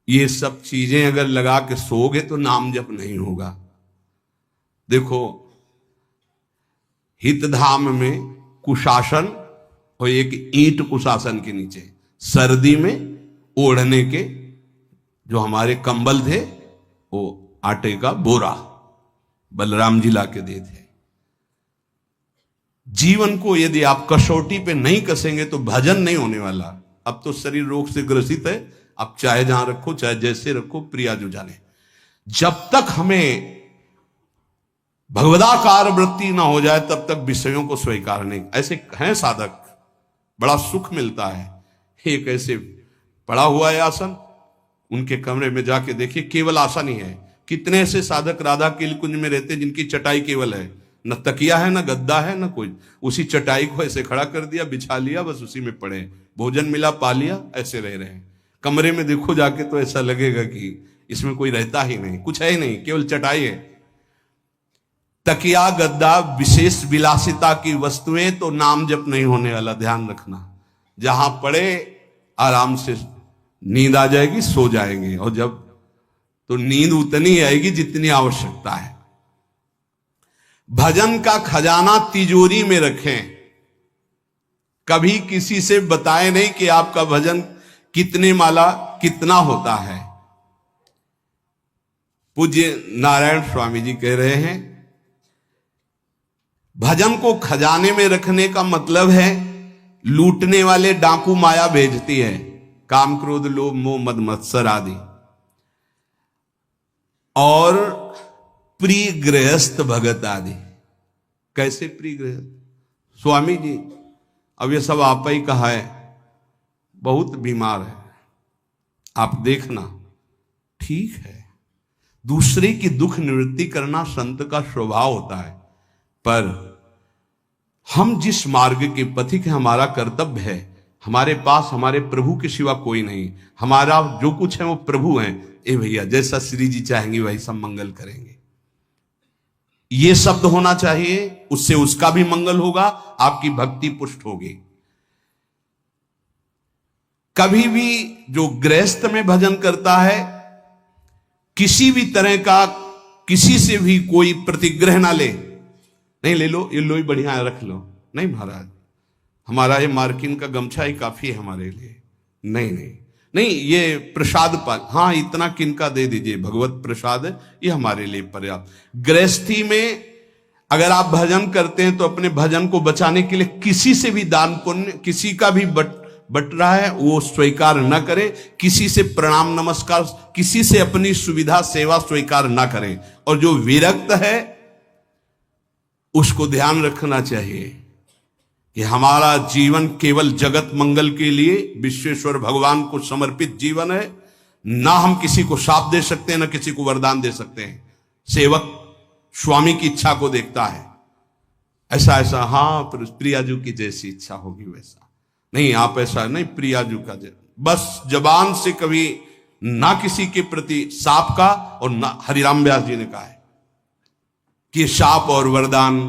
Speaker 1: ये सब चीजें अगर लगा के सोओगे तो नाम जप नहीं होगा। देखो हितधाम में कुशासन और एक ईंट कुशासन के नीचे, सर्दी में ओढ़ने के जो हमारे कंबल थे वो आटे का बोरा बलराम जी ला के दिए थे। जीवन को यदि आप कसौटी पे नहीं कसेंगे तो भजन नहीं होने वाला। अब तो शरीर रोग से ग्रसित है, आप चाहे जहां रखो चाहे जैसे रखो, प्रिया जो जाने। जब तक हमें भगवदाकार वृत्ति ना हो जाए तब तक विषयों को स्वीकार नहीं। ऐसे हैं साधक, बड़ा सुख मिलता है। एक ऐसे पड़ा हुआ है आसन, उनके कमरे में जाके देखिए, केवल आसन ही है। कितने ऐसे साधक राधा के कुंज में रहते हैं जिनकी चटाई केवल है, न तकिया है, न गद्दा है, न कोई। उसी चटाई को ऐसे खड़ा कर दिया, बिछा लिया, बस उसी में पड़े, भोजन मिला पा लिया, ऐसे रह रहे हैं। कमरे में देखो जाके तो ऐसा लगेगा कि इसमें कोई रहता ही नहीं, कुछ है ही नहीं, केवल चटाई है। तकिया गद्दा विशेष विलासिता की वस्तुएं तो नाम जप नहीं होने वाला, ध्यान रखना। जहां पड़े आराम से नींद आ जाएगी, सो जाएंगे, और जब तो नींद उतनी आएगी जितनी आवश्यकता है। भजन का खजाना तिजोरी में रखें, कभी किसी से बताएं नहीं कि आपका भजन कितने माला कितना होता है। पूज्य नारायण स्वामी जी कह रहे हैं, भजन को खजाने में रखने का मतलब है लूटने वाले डाकू माया भेजती है, काम क्रोध लोभ मोह मद मत्सर आदि, और प्रिय गृहस्थ भगत आदि। कैसे प्रिय गृहस्थ? स्वामी जी अब ये सब आप ही कहा है, बहुत बीमार है, आप देखना। ठीक है, दूसरे की दुख निवृत्ति करना संत का स्वभाव होता है, पर हम जिस मार्ग के पथिक हैं, हमारा कर्तव्य है। हमारे पास हमारे प्रभु के सिवा कोई नहीं, हमारा जो कुछ है वो प्रभु हैं। ए भैया, जैसा श्री जी चाहेंगे वही सब मंगल करेंगे, ये शब्द होना चाहिए। उससे उसका भी मंगल होगा, आपकी भक्ति पुष्ट होगी। कभी भी जो गृहस्थ में भजन करता है, किसी भी तरह का किसी से भी कोई प्रतिग्रह ना ले। नहीं ले लो, ये लो ही बढ़िया है, रख लो। नहीं महाराज, हमारा ये मार्किन का गमछा ही काफी है हमारे लिए। नहीं नहीं नहीं, ये प्रसाद पाल, हाँ इतना किनका दे दीजिए, भगवत प्रसाद है, ये हमारे लिए पर्याप्त। गृहस्थी में अगर आप भजन करते हैं तो अपने भजन को बचाने के लिए किसी से भी दान पुण्य, किसी का भी बट रहा है वो स्वीकार न करें। किसी से प्रणाम नमस्कार, किसी से अपनी सुविधा सेवा स्वीकार न करें। और जो विरक्त है उसको ध्यान रखना चाहिए कि हमारा जीवन केवल जगत मंगल के लिए विश्वेश्वर भगवान को समर्पित जीवन है। ना हम किसी को शाप दे सकते हैं, ना किसी को वरदान दे सकते हैं। सेवक स्वामी की इच्छा को देखता है, ऐसा ऐसा, हाँ प्रियाजू की जैसी इच्छा होगी वैसा। नहीं, आप ऐसा नहीं, प्रियाजू का बस जबान से कभी ना किसी के प्रति शाप का, और ना हरिराम व्यास जी ने कहा है कि शाप और वरदान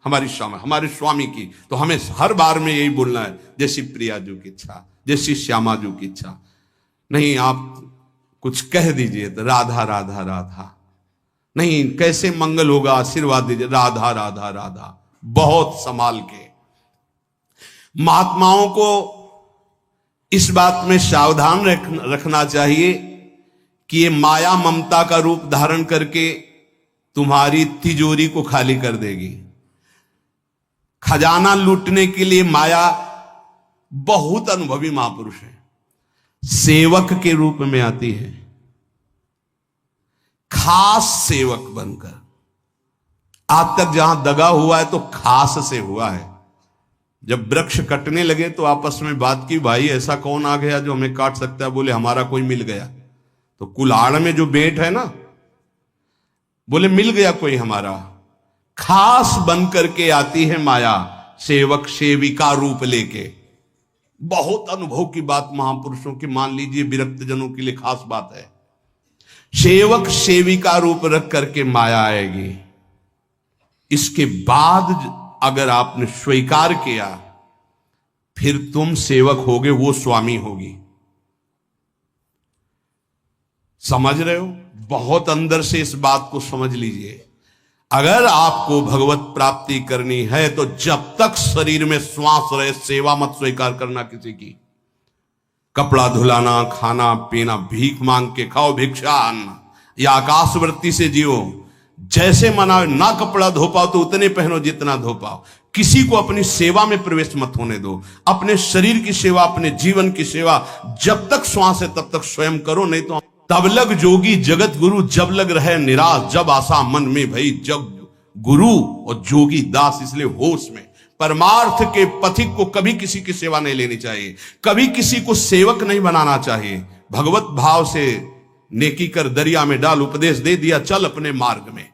Speaker 1: हमारे स्वामी की, तो हमें हर बार में यही बोलना है, जैसी प्रियाजू की इच्छा, जैसी श्यामाजू की इच्छा। नहीं, आप कुछ कह दीजिए तो राधा राधा राधा, नहीं कैसे मंगल होगा, आशीर्वाद दीजिए राधा राधा राधा, बहुत संभाल के। महात्माओं को इस बात में सावधान रखना चाहिए कि ये माया ममता का रूप धारण करके तुम्हारी तिजोरी को खाली कर देगी। खजाना लूटने के लिए माया बहुत अनुभवी महापुरुष है, सेवक के रूप में आती है, खास सेवक बनकर। आज तक जहां दगा हुआ है तो खास से हुआ है। जब वृक्ष कटने लगे तो आपस में बात की, भाई ऐसा कौन आ गया जो हमें काट सकता है? बोले हमारा कोई मिल गया। तो कुल्हाड़ में जो बेंट है ना, बोले मिल गया कोई हमारा। खास बन करके आती है माया, सेवक सेविका रूप लेके। बहुत अनुभव की बात महापुरुषों की, मान लीजिए विरक्त जनों के लिए खास बात है। सेवक सेविका रूप रख करके माया आएगी। इसके बाद अगर आपने स्वीकार किया, फिर तुम सेवक होगे, वो स्वामी होगी। समझ रहे हो? बहुत अंदर से इस बात को समझ लीजिए। अगर आपको भगवत प्राप्ति करनी है तो जब तक शरीर में श्वास रहे सेवा मत स्वीकार करना किसी की। कपड़ा धुलाना, खाना पीना, भीख मांग के खाओ, भिक्षा अन्न, या आकाशवृत्ति से जियो। जैसे मना ना कपड़ा धो पाओ तो उतने पहनो जितना धो पाओ। किसी को अपनी सेवा में प्रवेश मत होने दो। अपने शरीर की सेवा, अपने जीवन की सेवा जब तक श्वास है तब तक स्वयं करो, नहीं तो तब लग जोगी जगत गुरु, जब लग रहे निराश, जब आशा मन में भई, जब गुरु और जोगी दास। इसलिए होश में परमार्थ के पथिक को कभी किसी की सेवा नहीं लेनी चाहिए, कभी किसी को सेवक नहीं बनाना चाहिए। भगवत भाव से नेकी कर दरिया में डाल, उपदेश दे दिया, चल अपने मार्ग में।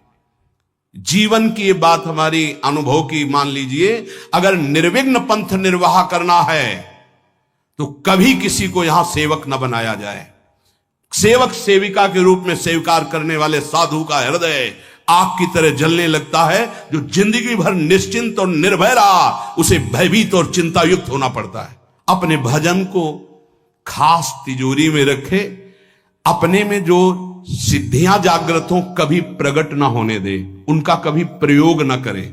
Speaker 1: जीवन की ये बात हमारी अनुभव की मान लीजिए। अगर निर्विघ्न पंथ निर्वाह करना है तो कभी किसी को यहां सेवक न बनाया जाए। सेवक सेविका के रूप में स्वीकार करने वाले साधु का हृदय आग की तरह जलने लगता है। जो जिंदगी भर निश्चिंत और निर्भय रहा उसे भयभीत और चिंता युक्त होना पड़ता है। अपने भजन को खास तिजोरी में रखे, अपने में जो सिद्धियां जागृत हो कभी प्रकट ना होने दे, उनका कभी प्रयोग ना करे।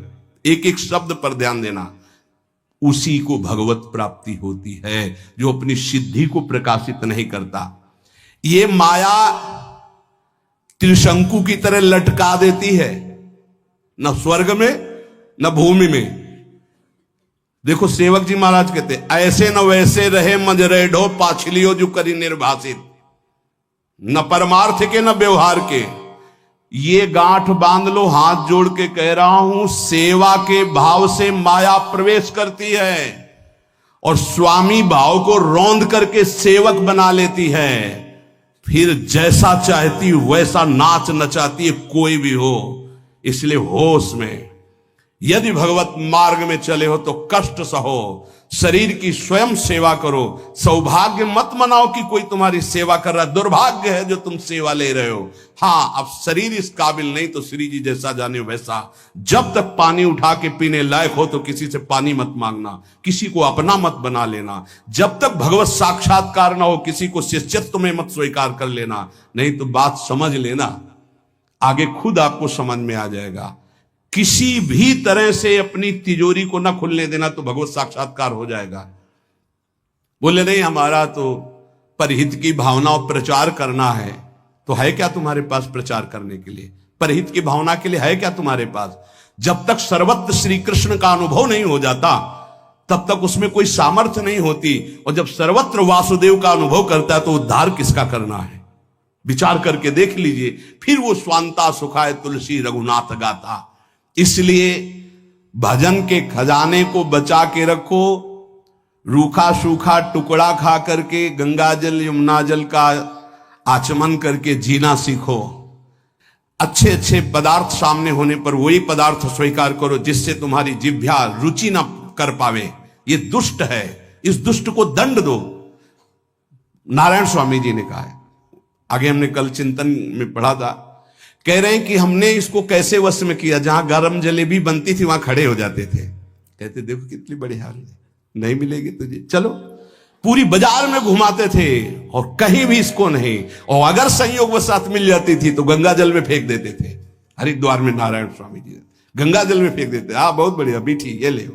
Speaker 1: एक एक शब्द पर ध्यान देना। उसी को भगवत प्राप्ति होती है जो अपनी सिद्धि को प्रकाशित नहीं करता। ये माया त्रिशंकु की तरह लटका देती है, न स्वर्ग में न भूमि में। देखो सेवक जी महाराज कहते ऐसे न वैसे रहे मजरेढ़ो पाछलियो जो करी निर्भाषित, न परमार्थ के न व्यवहार के। ये गांठ बांध लो, हाथ जोड़ के कह रहा हूं, सेवा के भाव से माया प्रवेश करती है और स्वामी भाव को रौंद करके सेवक बना लेती है। फिर जैसा चाहती वैसा नाच नचाती है, कोई भी हो। इसलिए होश में यदि भगवत मार्ग में चले हो तो कष्ट सहो, शरीर की स्वयं सेवा करो। सौभाग्य मत मनाओ कि कोई तुम्हारी सेवा कर रहा है, दुर्भाग्य है जो तुम सेवा ले रहे हो। हाँ, अब शरीर इस काबिल नहीं तो श्री जी जैसा जाने वैसा। जब तक पानी उठा के पीने लायक हो तो किसी से पानी मत मांगना, किसी को अपना मत बना लेना। जब तक भगवत साक्षात्कार ना हो किसी को शिष्यत्व में मत स्वीकार कर लेना, नहीं तो बात समझ लेना, आगे खुद आपको समझ में आ जाएगा। किसी भी तरह से अपनी तिजोरी को ना खुलने देना तो भगवत साक्षात्कार हो जाएगा। बोले नहीं हमारा तो परहित की भावना और प्रचार करना है, तो है क्या तुम्हारे पास प्रचार करने के लिए? परहित की भावना के लिए है क्या तुम्हारे पास? जब तक सर्वत्र श्री कृष्ण का अनुभव नहीं हो जाता तब तक उसमें कोई सामर्थ्य नहीं होती। और जब सर्वत्र वासुदेव का अनुभव करता है तो उद्धार किसका करना है? विचार करके देख लीजिए। फिर वो स्वांता सुखाए तुलसी रघुनाथ गाथा। इसलिए भजन के खजाने को बचा के रखो। रूखा सूखा टुकड़ा खा करके गंगा जल यमुना जल का आचमन करके जीना सीखो। अच्छे अच्छे पदार्थ सामने होने पर वही पदार्थ स्वीकार करो जिससे तुम्हारी जिह्वा रुचि ना कर पावे। ये दुष्ट है, इस दुष्ट को दंड दो। नारायण स्वामी जी ने कहा है, आगे हमने कल चिंतन में पढ़ा था, कह रहे हैं कि हमने इसको कैसे वश में किया। जहां गरम जलेबी बनती थी वहां खड़े हो जाते थे, कहते देखो कितनी बड़ी हाल है, नहीं मिलेगी तुझे, चलो। पूरी बाजार में घुमाते थे और कहीं भी इसको नहीं। और अगर संयोग वश साथ मिल जाती थी तो गंगा जल में फेंक देते थे। हरिद्वार में नारायण स्वामी जी गंगा जल में फेंक देते। हाँ बहुत बढ़िया बीठी, ये ले।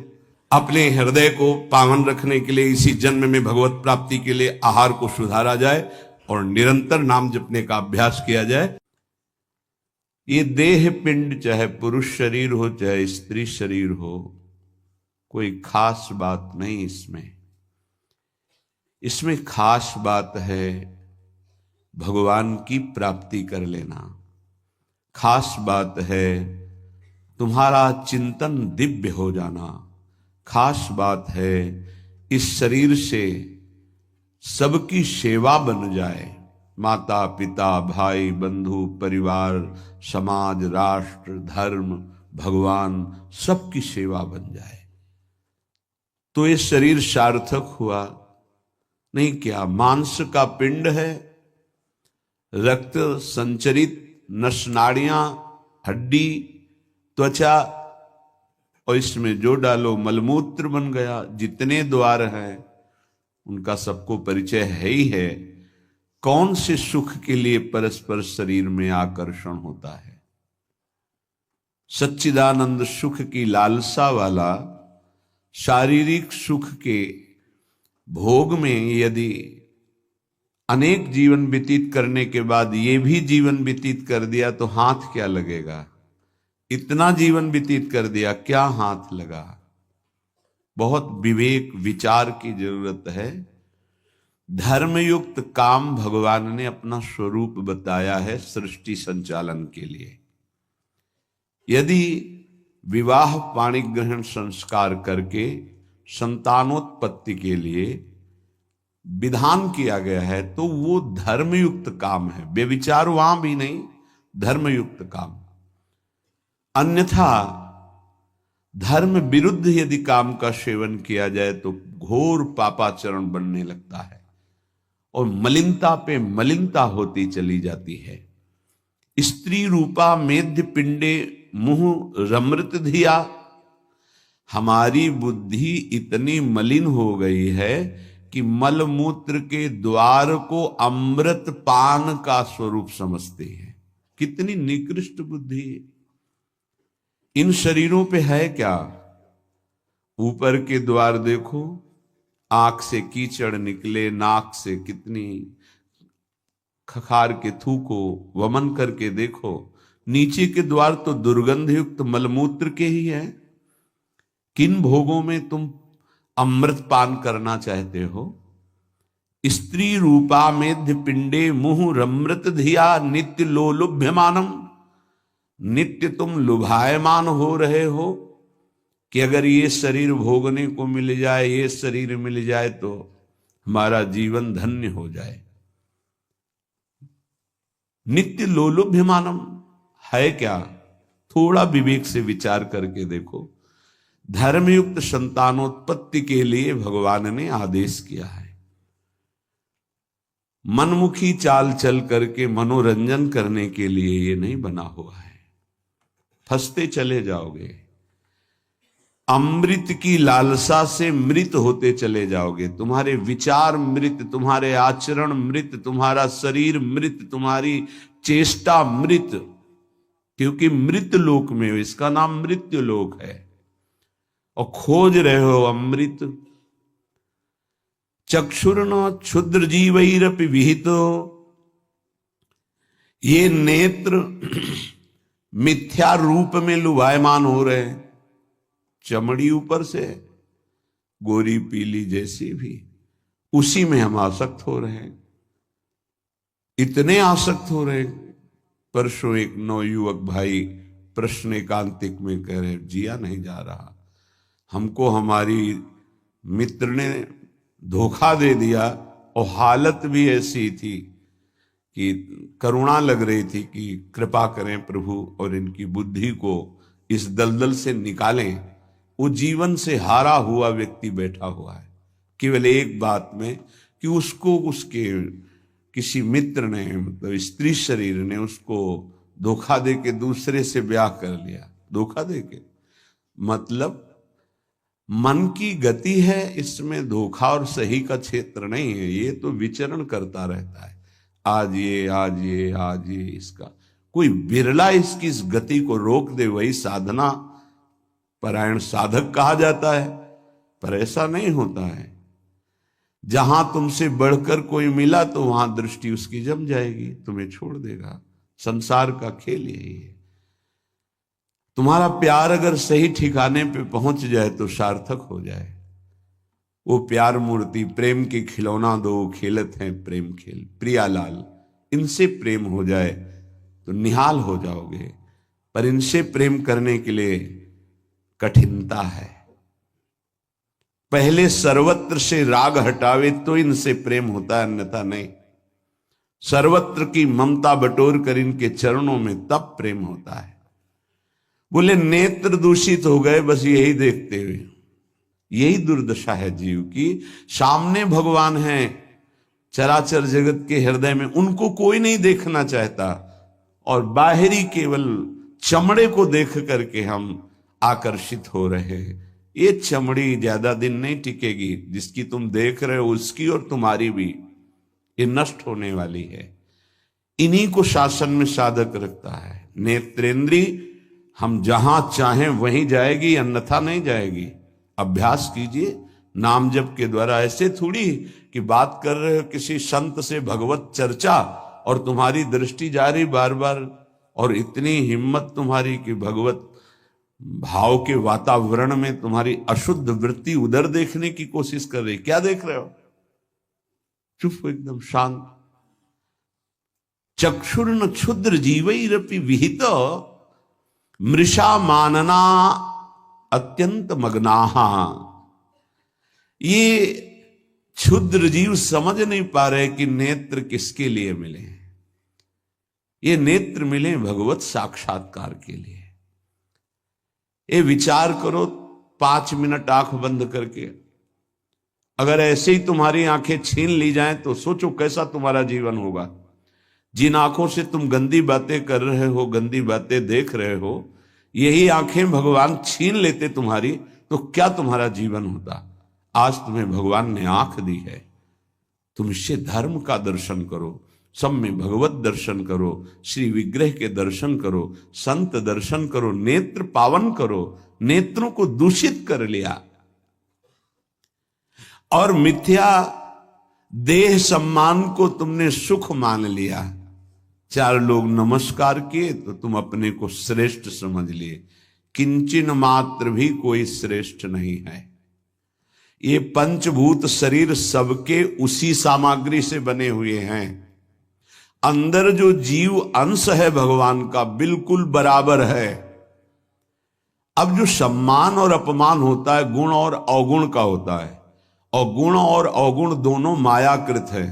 Speaker 1: अपने हृदय को पावन रखने के लिए इसी जन्म में भगवत प्राप्ति के लिए आहार को सुधारा जाए और निरंतर नाम जपने का अभ्यास किया जाए। ये देह पिंड चाहे पुरुष शरीर हो चाहे स्त्री शरीर हो, कोई खास बात नहीं इसमें। इसमें खास बात है भगवान की प्राप्ति कर लेना। खास बात है तुम्हारा चिंतन दिव्य हो जाना। खास बात है इस शरीर से सबकी सेवा बन जाए। माता पिता भाई बंधु परिवार समाज राष्ट्र धर्म भगवान सबकी सेवा बन जाए तो ये शरीर सार्थक हुआ। नहीं क्या मांस का पिंड है, रक्त संचरित नसनाड़ियां हड्डी त्वचा और इसमें जो डालो मलमूत्र बन गया। जितने द्वार हैं उनका सबको परिचय है ही है। कौन से सुख के लिए परस्पर शरीर में आकर्षण होता है? सच्चिदानंद सुख की लालसा वाला शारीरिक सुख के भोग में यदि अनेक जीवन व्यतीत करने के बाद ये भी जीवन व्यतीत कर दिया तो हाथ क्या लगेगा? इतना जीवन व्यतीत कर दिया, क्या हाथ लगा? बहुत विवेक विचार की जरूरत है। धर्मयुक्त काम भगवान ने अपना स्वरूप बताया है सृष्टि संचालन के लिए। यदि विवाह पाणिग्रहण संस्कार करके संतानोत्पत्ति के लिए विधान किया गया है तो वो धर्मयुक्त काम है, व्यभिचार वहां भी नहीं, धर्मयुक्त काम। अन्यथा धर्म विरुद्ध यदि काम का सेवन किया जाए तो घोर पापाचरण बनने लगता है और मलिनता पे मलिनता होती चली जाती है। स्त्री रूपा मेध्य पिंडे मुंह रमृत धिया, हमारी बुद्धि इतनी मलिन हो गई है कि मलमूत्र के द्वार को अमृत पान का स्वरूप समझते हैं। कितनी निकृष्ट बुद्धि है। इन शरीरों पे है क्या? ऊपर के द्वार देखो, आंख से कीचड़ निकले, नाक से कितनी खखार के थूको, वमन करके देखो। नीचे के द्वार तो दुर्गंध युक्त मलमूत्र के ही है। किन भोगों में तुम अमृत पान करना चाहते हो? स्त्री रूपा मेध्य पिंडे मुहु रमृत धिया नित्य लोलुभ्यमानम, नित्य तुम लुभायमान हो रहे हो कि अगर ये शरीर भोगने को मिल जाए, ये शरीर मिल जाए तो हमारा जीवन धन्य हो जाए। नित्य लोलुभ्यमानम है क्या? थोड़ा विवेक से विचार करके देखो। धर्मयुक्त संतानोत्पत्ति के लिए भगवान ने आदेश किया है। मनमुखी चाल चल करके मनोरंजन करने के लिए ये नहीं बना हुआ है। फंसते चले जाओगे, अमृत की लालसा से मृत होते चले जाओगे। तुम्हारे विचार मृत, तुम्हारे आचरण मृत, तुम्हारा शरीर मृत, तुम्हारी चेष्टा मृत, क्योंकि मृत लोक में, इसका नाम मृत्यु लोक है, और खोज रहे हो अमृत। चक्षुर्न क्षुद्र जीवैरपि विहितो, ये नेत्र मिथ्या रूप में लुभायमान हो रहे हैं। चमड़ी ऊपर से गोरी पीली जैसी भी, उसी में हम आसक्त हो रहे हैं। इतने आसक्त हो रहे हैं। परसों एक नवयुवक भाई प्रश्न एकांतिक में कह रहे, जिया नहीं जा रहा, हमको हमारी मित्र ने धोखा दे दिया और हालत भी ऐसी थी कि करुणा लग रही थी कि कृपा करें प्रभु और इनकी बुद्धि को इस दलदल से निकालें। वो जीवन से हारा हुआ व्यक्ति बैठा हुआ है केवल एक बात में कि उसको उसके किसी मित्र ने, मतलब स्त्री शरीर ने उसको धोखा दे के दूसरे से ब्याह कर लिया। धोखा दे के मतलब मन की गति है, इसमें धोखा और सही का क्षेत्र नहीं है। ये तो विचरण करता रहता है, आज ये आज ये आज ये। इसका कोई बिरला इसकी इस गति को रोक दे, वही साधना परायण साधक कहा जाता है। पर ऐसा नहीं होता है। जहां तुमसे बढ़कर कोई मिला तो वहां दृष्टि उसकी जम जाएगी, तुम्हें छोड़ देगा। संसार का खेल यही है। तुम्हारा प्यार अगर सही ठिकाने पे पहुंच जाए तो सार्थक हो जाए। वो प्यार मूर्ति प्रेम की खिलौना दो खेलत हैं प्रेम खेल, प्रियालाल, इनसे प्रेम हो जाए तो निहाल हो जाओगे। पर इनसे प्रेम करने के लिए कठिनता है। पहले सर्वत्र से राग हटावे तो इनसे प्रेम होता है, अन्यथा नहीं। सर्वत्र की ममता बटोर कर इनके चरणों में तब प्रेम होता है। बोले नेत्र दूषित हो गए बस यही देखते हुए। यही दुर्दशा है जीव की। सामने भगवान है चराचर जगत के हृदय में, उनको कोई नहीं देखना चाहता और बाहरी केवल चमड़े को देख करके हम आकर्षित हो रहे हैं। ये चमड़ी ज्यादा दिन नहीं टिकेगी। जिसकी तुम देख रहे हो उसकी और तुम्हारी भी ये नष्ट होने वाली है। इन्हीं को शासन में साधक रखता है। नेत्रेंद्री हम जहां चाहें वहीं जाएगी, अन्यथा नहीं जाएगी। अभ्यास कीजिए नाम जप के द्वारा। ऐसे थोड़ी कि बात कर रहे हो किसी संत से भगवत चर्चा और तुम्हारी दृष्टि जा रही बार बार, और इतनी हिम्मत तुम्हारी कि भगवत भाव के वातावरण में तुम्हारी अशुद्ध वृत्ति उधर देखने की कोशिश कर रही। क्या देख रहे हो? चुप हो, एकदम शांत। चक्षुर्न क्षुद्र जीवैरपि विहित मृषा मानना अत्यंत मग्नाहा। ये क्षुद्र जीव समझ नहीं पा रहे कि नेत्र किसके लिए मिले। ये नेत्र मिले भगवत साक्षात्कार के लिए। ये विचार करो 5 मिनट आंख बंद करके, अगर ऐसे ही तुम्हारी आंखें छीन ली जाएं तो सोचो कैसा तुम्हारा जीवन होगा। जिन आंखों से तुम गंदी बातें कर रहे हो, गंदी बातें देख रहे हो, यही आंखें भगवान छीन लेते तुम्हारी, तो क्या तुम्हारा जीवन होता। आज तुम्हें भगवान ने आंख दी है, तुम इससे धर्म का दर्शन करो, सब में भगवत दर्शन करो, श्री विग्रह के दर्शन करो, संत दर्शन करो, नेत्र पावन करो। नेत्रों को दूषित कर लिया और मिथ्या देह सम्मान को तुमने सुख मान लिया। 4 लोग नमस्कार किए तो तुम अपने को श्रेष्ठ समझ लिए। किंचन मात्र भी कोई श्रेष्ठ नहीं है। ये पंचभूत शरीर सबके उसी सामग्री से बने हुए हैं। अंदर जो जीव अंश है भगवान का बिल्कुल बराबर है। अब जो सम्मान और अपमान होता है गुण और अवगुण का होता है, और गुण और अवगुण दोनों मायाकृत है।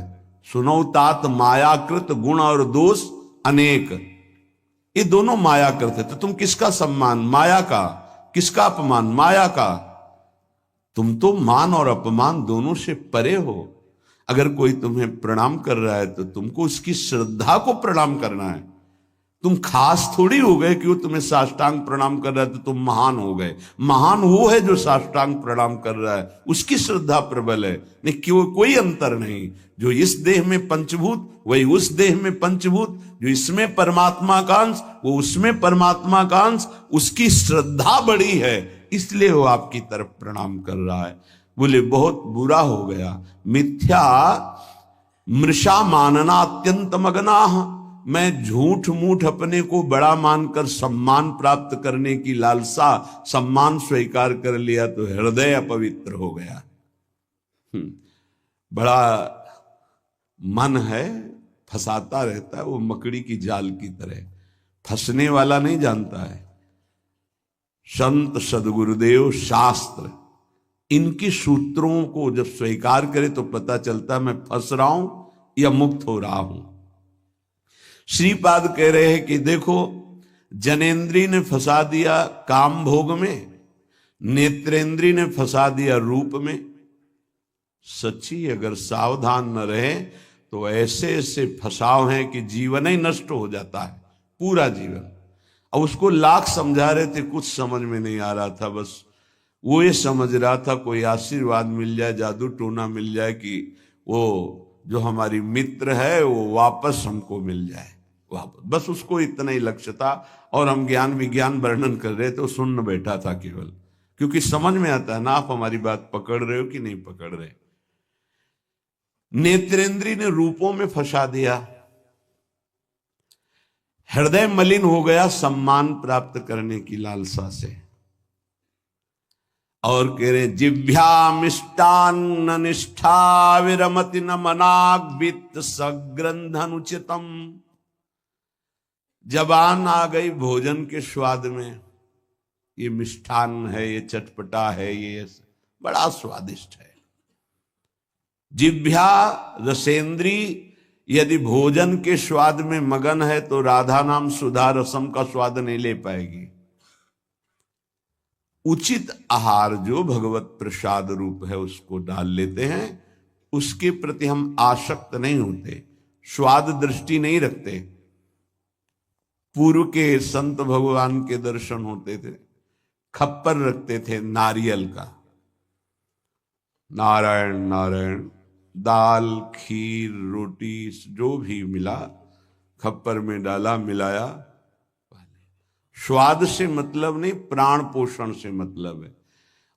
Speaker 1: सुनो तात मायाकृत गुण और दोष अनेक, ये दोनों मायाकृत है। तो तुम किसका सम्मान? माया का। किसका अपमान? माया का। तुम तो मान और अपमान दोनों से परे हो। अगर कोई तुम्हें प्रणाम कर रहा है तो तुमको उसकी श्रद्धा को प्रणाम करना है। तुम खास थोड़ी हो गए कि वो तुम्हें साष्टांग प्रणाम कर रहा है तो तुम महान हो गए। महान वो है जो साष्टांग प्रणाम कर रहा है, उसकी श्रद्धा प्रबल है। नहीं क्यों, कोई अंतर नहीं। जो इस देह में पंचभूत वही उस देह में पंचभूत, जो इसमें परमात्मा का अंश वो उसमें परमात्मा का अंश, उसकी श्रद्धा बड़ी है, इसलिए वो आपकी तरफ प्रणाम कर रहा है। बोले बहुत बुरा हो गया। मिथ्या मृषा मानना अत्यंत मग्नाः। मैं झूठ मूठ अपने को बड़ा मानकर सम्मान प्राप्त करने की लालसा, सम्मान स्वीकार कर लिया तो हृदय अपवित्र हो गया। बड़ा मन है, फंसाता रहता है, वो मकड़ी की जाल की तरह। फंसने वाला नहीं जानता है। संत सदगुरुदेव शास्त्र इनकी सूत्रों को जब स्वीकार करे तो पता चलता है मैं फंस रहा हूं या मुक्त हो रहा हूं। श्रीपाद कह रहे हैं कि देखो, जनेन्द्री ने फंसा दिया काम भोग में, नेत्रेंद्री ने फंसा दिया रूप में। सच्ची अगर सावधान न रहे तो ऐसे ऐसे फंसाव हैं कि जीवन ही नष्ट हो जाता है, पूरा जीवन। अब उसको लाख समझा रहे थे, कुछ समझ में नहीं आ रहा था। बस वो ये समझ रहा था कोई आशीर्वाद मिल जाए, जादू टोना मिल जाए कि वो जो हमारी मित्र है वो वापस हमको मिल जाए वापस। बस उसको इतना ही लक्ष्य था। और हम ज्ञान विज्ञान वर्णन कर रहे थे, सुन बैठा था केवल, क्योंकि समझ में आता है ना आप हमारी बात पकड़ रहे हो कि नहीं पकड़ रहे। नेत्रेंद्री ने रूपों में फंसा दिया, हृदय मलिन हो गया सम्मान प्राप्त करने की लालसा से। और कह रहे जिभ्या मिष्टान्न निष्ठा विरमति न मनाग वित्त सग्रंथनुचितम। जबान आ गई भोजन के स्वाद में, ये मिष्ठान है, ये चटपटा है, ये बड़ा स्वादिष्ट है। जिभ्या रसेंद्री यदि भोजन के स्वाद में मगन है तो राधा नाम सुधा रसम का स्वाद नहीं ले पाएगी। उचित आहार जो भगवत प्रसाद रूप है उसको डाल लेते हैं, उसके प्रति हम आसक्त नहीं होते, स्वाद दृष्टि नहीं रखते। पूर्व के संत भगवान के दर्शन होते थे, खप्पर रखते थे नारियल का, नारायण नारायण, दाल खीर रोटी जो भी मिला खप्पर में डाला मिलाया, स्वाद से मतलब नहीं, प्राण पोषण से मतलब है।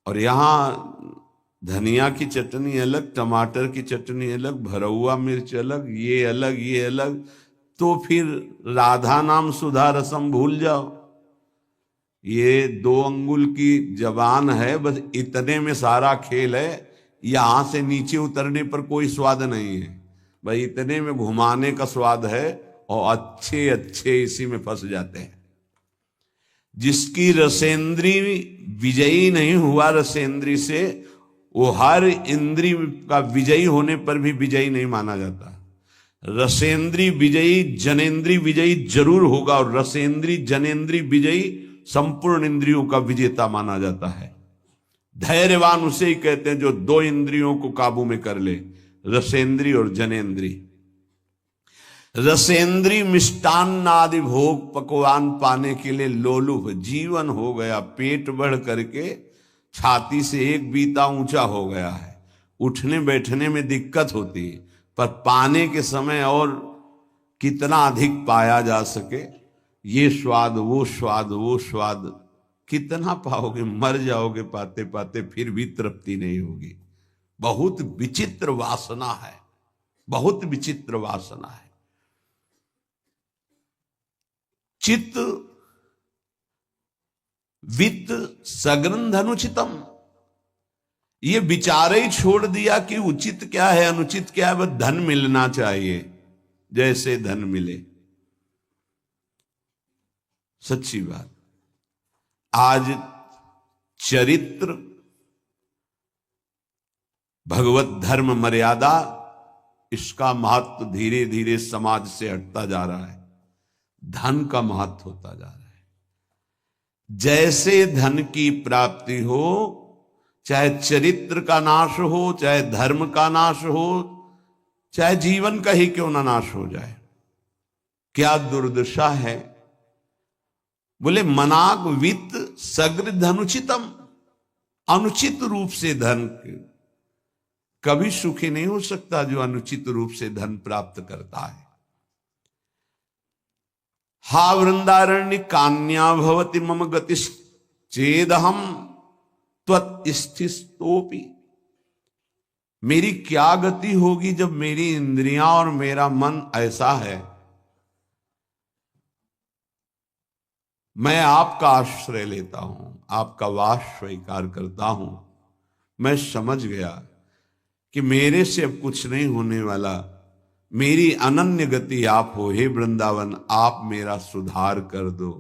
Speaker 1: और यहां धनिया की चटनी अलग, टमाटर की चटनी अलग, भरौआ मिर्च अलग, ये अलग ये अलग, तो फिर राधा नाम सुधा रसम भूल जाओ। ये 2 अंगुल की जबान है, बस इतने में सारा खेल है। यहां से नीचे उतरने पर कोई स्वाद नहीं है, भाई इतने में घुमाने का स्वाद है। और अच्छे अच्छे इसी में फंस जाते हैं। जिसकी रसेंद्री विजयी नहीं हुआ रसेंद्री से, वो हर इंद्री का विजयी होने पर भी विजयी नहीं माना जाता। रसेंद्री विजयी जनेन्द्री विजयी जरूर होगा, और रसेंद्री जनेन्द्री विजयी संपूर्ण इंद्रियों का विजेता माना जाता है। धैर्यवान उसे ही कहते हैं जो 2 इंद्रियों को काबू में कर ले, रसेंद्री और जनेन्द्री। रसेंद्री मिष्टान्न आदि भोग पकवान पाने के लिए लोलुप जीवन हो गया, पेट बढ़ करके छाती से 1 बीता ऊंचा हो गया है। उठने बैठने में दिक्कत होती है, पर पाने के समय और कितना अधिक पाया जा सके, ये स्वाद वो स्वाद वो स्वाद कितना पाओगे, मर जाओगे पाते पाते, फिर भी तृप्ति नहीं होगी। बहुत विचित्र वासना है, बहुत विचित्र वासना है। चित्त वित्त सग्रंथ अनुचितम, ये विचार ही छोड़ दिया कि उचित क्या है अनुचित क्या है, बस धन मिलना चाहिए, जैसे धन मिले। सच्ची बात, आज चरित्र भगवत धर्म मर्यादा, इसका महत्व धीरे धीरे समाज से हटता जा रहा है। धन का महत्व होता जा रहा है। जैसे धन की प्राप्ति हो, चाहे चरित्र का नाश हो, चाहे धर्म का नाश हो, चाहे जीवन का ही क्यों ना नाश हो जाए, क्या दुर्दशा है। बोले मनाग वित्त सगृध अनुचितम, अनुचित रूप से धन कभी सुखी नहीं हो सकता जो अनुचित रूप से धन प्राप्त करता है। हा वृंदारण्य कान्या भवति मम गतिश्चेदहम त्वत्स्थितोपि, मेरी क्या गति होगी जब मेरी इंद्रियां और मेरा मन ऐसा है। मैं आपका आश्रय लेता हूं, आपका वास स्वीकार करता हूं, मैं समझ गया कि मेरे से अब कुछ नहीं होने वाला, मेरी अनन्य गति आप हो। हे वृंदावन, आप मेरा सुधार कर दो।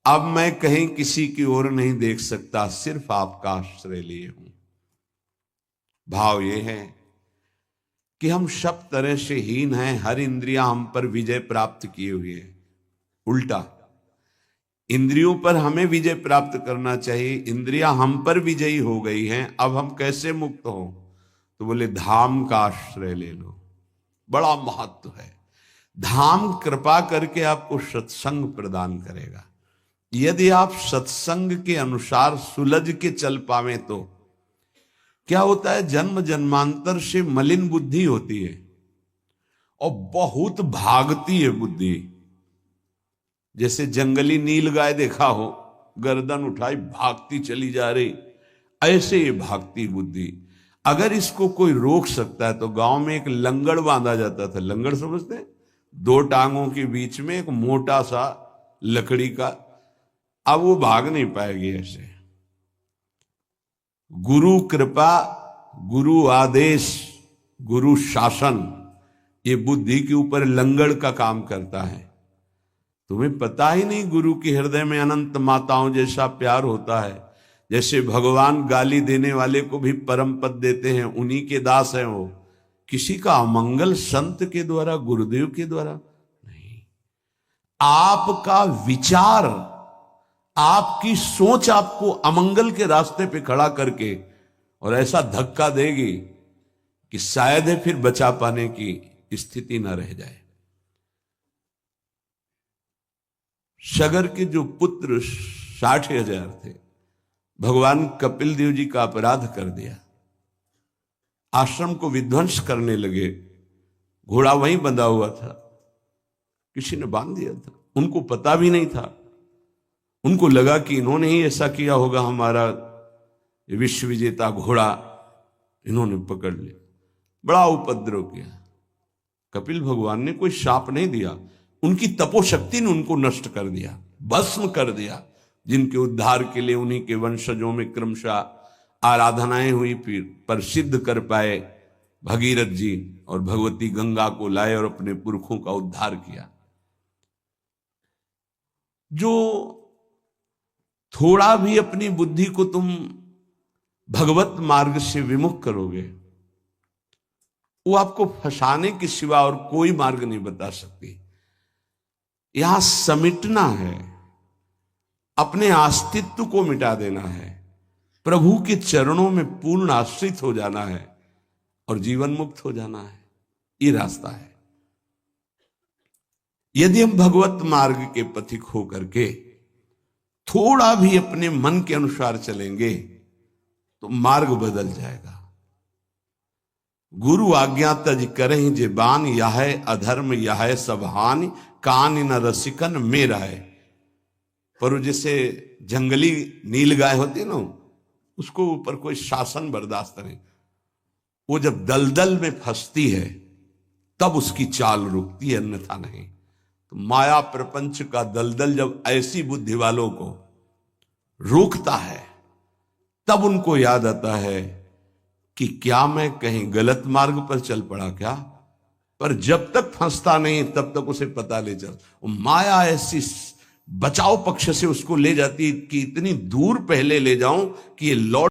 Speaker 1: अब मैं कहीं किसी की ओर नहीं देख सकता, सिर्फ आपका आश्रय लिए हूं। भाव यह है कि हम सब तरह से हीन हैं, हर इंद्रियां हम पर विजय प्राप्त किए हुए है। उल्टा इंद्रियों पर हमें विजय प्राप्त करना चाहिए, इंद्रियां हम पर विजयी हो गई हैं, अब हम कैसे मुक्त हो। तो बोले धाम का आश्रय ले लो, बड़ा महत्व है। धाम कृपा करके आपको सत्संग प्रदान करेगा। यदि आप सत्संग के अनुसार सुलझ के चल पावे तो क्या होता है, जन्म जन्मांतर से मलिन बुद्धि होती है और बहुत भागती है बुद्धि। जैसे जंगली नील गाय देखा हो, गर्दन उठाई भागती चली जा रही, ऐसे ये भागती बुद्धि। अगर इसको कोई रोक सकता है तो गांव में एक लंगड़ बांधा जाता था। लंगड़ समझते हैं, 2 टांगों के बीच में एक मोटा सा लकड़ी का। अब वो भाग नहीं पाएगी ऐसे। गुरु कृपा, गुरु आदेश, गुरु शासन, ये बुद्धि के ऊपर लंगड़ का काम करता है। तुम्हें पता ही नहीं गुरु के हृदय में अनंत माताओं जैसा प्यार होता है। जैसे भगवान गाली देने वाले को भी परम पद देते हैं, उन्हीं के दास हैं वो। किसी का अमंगल संत के द्वारा, गुरुदेव के द्वारा नहीं। आपका विचार, आपकी सोच आपको अमंगल के रास्ते पे खड़ा करके और ऐसा धक्का देगी कि शायद है फिर बचा पाने की स्थिति न रह जाए। सगर के जो पुत्र 60,000 थे, भगवान कपिल देव जी का अपराध कर दिया, आश्रम को विध्वंस करने लगे। घोड़ा वहीं बंधा हुआ था, किसी ने बांध दिया था, उनको पता भी नहीं था। उनको लगा कि इन्होंने ही ऐसा किया होगा, हमारा विश्व विजेता घोड़ा इन्होंने पकड़ लिया, बड़ा उपद्रव किया। कपिल भगवान ने कोई शाप नहीं दिया, उनकी तपोशक्ति ने उनको नष्ट कर दिया, भस्म कर दिया, जिनके उद्धार के लिए उन्हीं के वंशजों में क्रमशः आराधनाएं हुई, फिर पर सिद्ध कर पाए भगीरथ जी और भगवती गंगा को लाए और अपने पुरखों का उद्धार किया। जो थोड़ा भी अपनी बुद्धि को तुम भगवत मार्ग से विमुख करोगे, वो आपको फंसाने के सिवा और कोई मार्ग नहीं बता सकती। यहां समिटना है, अपने अस्तित्व को मिटा देना है, प्रभु के चरणों में पूर्ण आश्रित हो जाना है और जीवन मुक्त हो जाना है। ये रास्ता है। यदि हम भगवत मार्ग के पथिक हो करके थोड़ा भी अपने मन के अनुसार चलेंगे तो मार्ग बदल जाएगा। गुरु आज्ञा तज करहि जे बान, यह अधर्म यह सब हानि, कान न रसिकन मेरा है। पर जैसे जंगली नील गाय होती है ना, उसको ऊपर कोई शासन बर्दाश्त नहीं, वो जब दलदल में फंसती है तब उसकी चाल रुकती है, अन्यथा नहीं। तो माया प्रपंच का दलदल जब ऐसी बुद्धि वालों को रोकता है, तब उनको याद आता है कि क्या मैं कहीं गलत मार्ग पर चल पड़ा क्या। पर जब तक फंसता नहीं तब तक उसे पता नहीं चल। माया ऐसी बचाव पक्ष से उसको ले जाती कि इतनी दूर पहले ले जाऊं कि ये लौट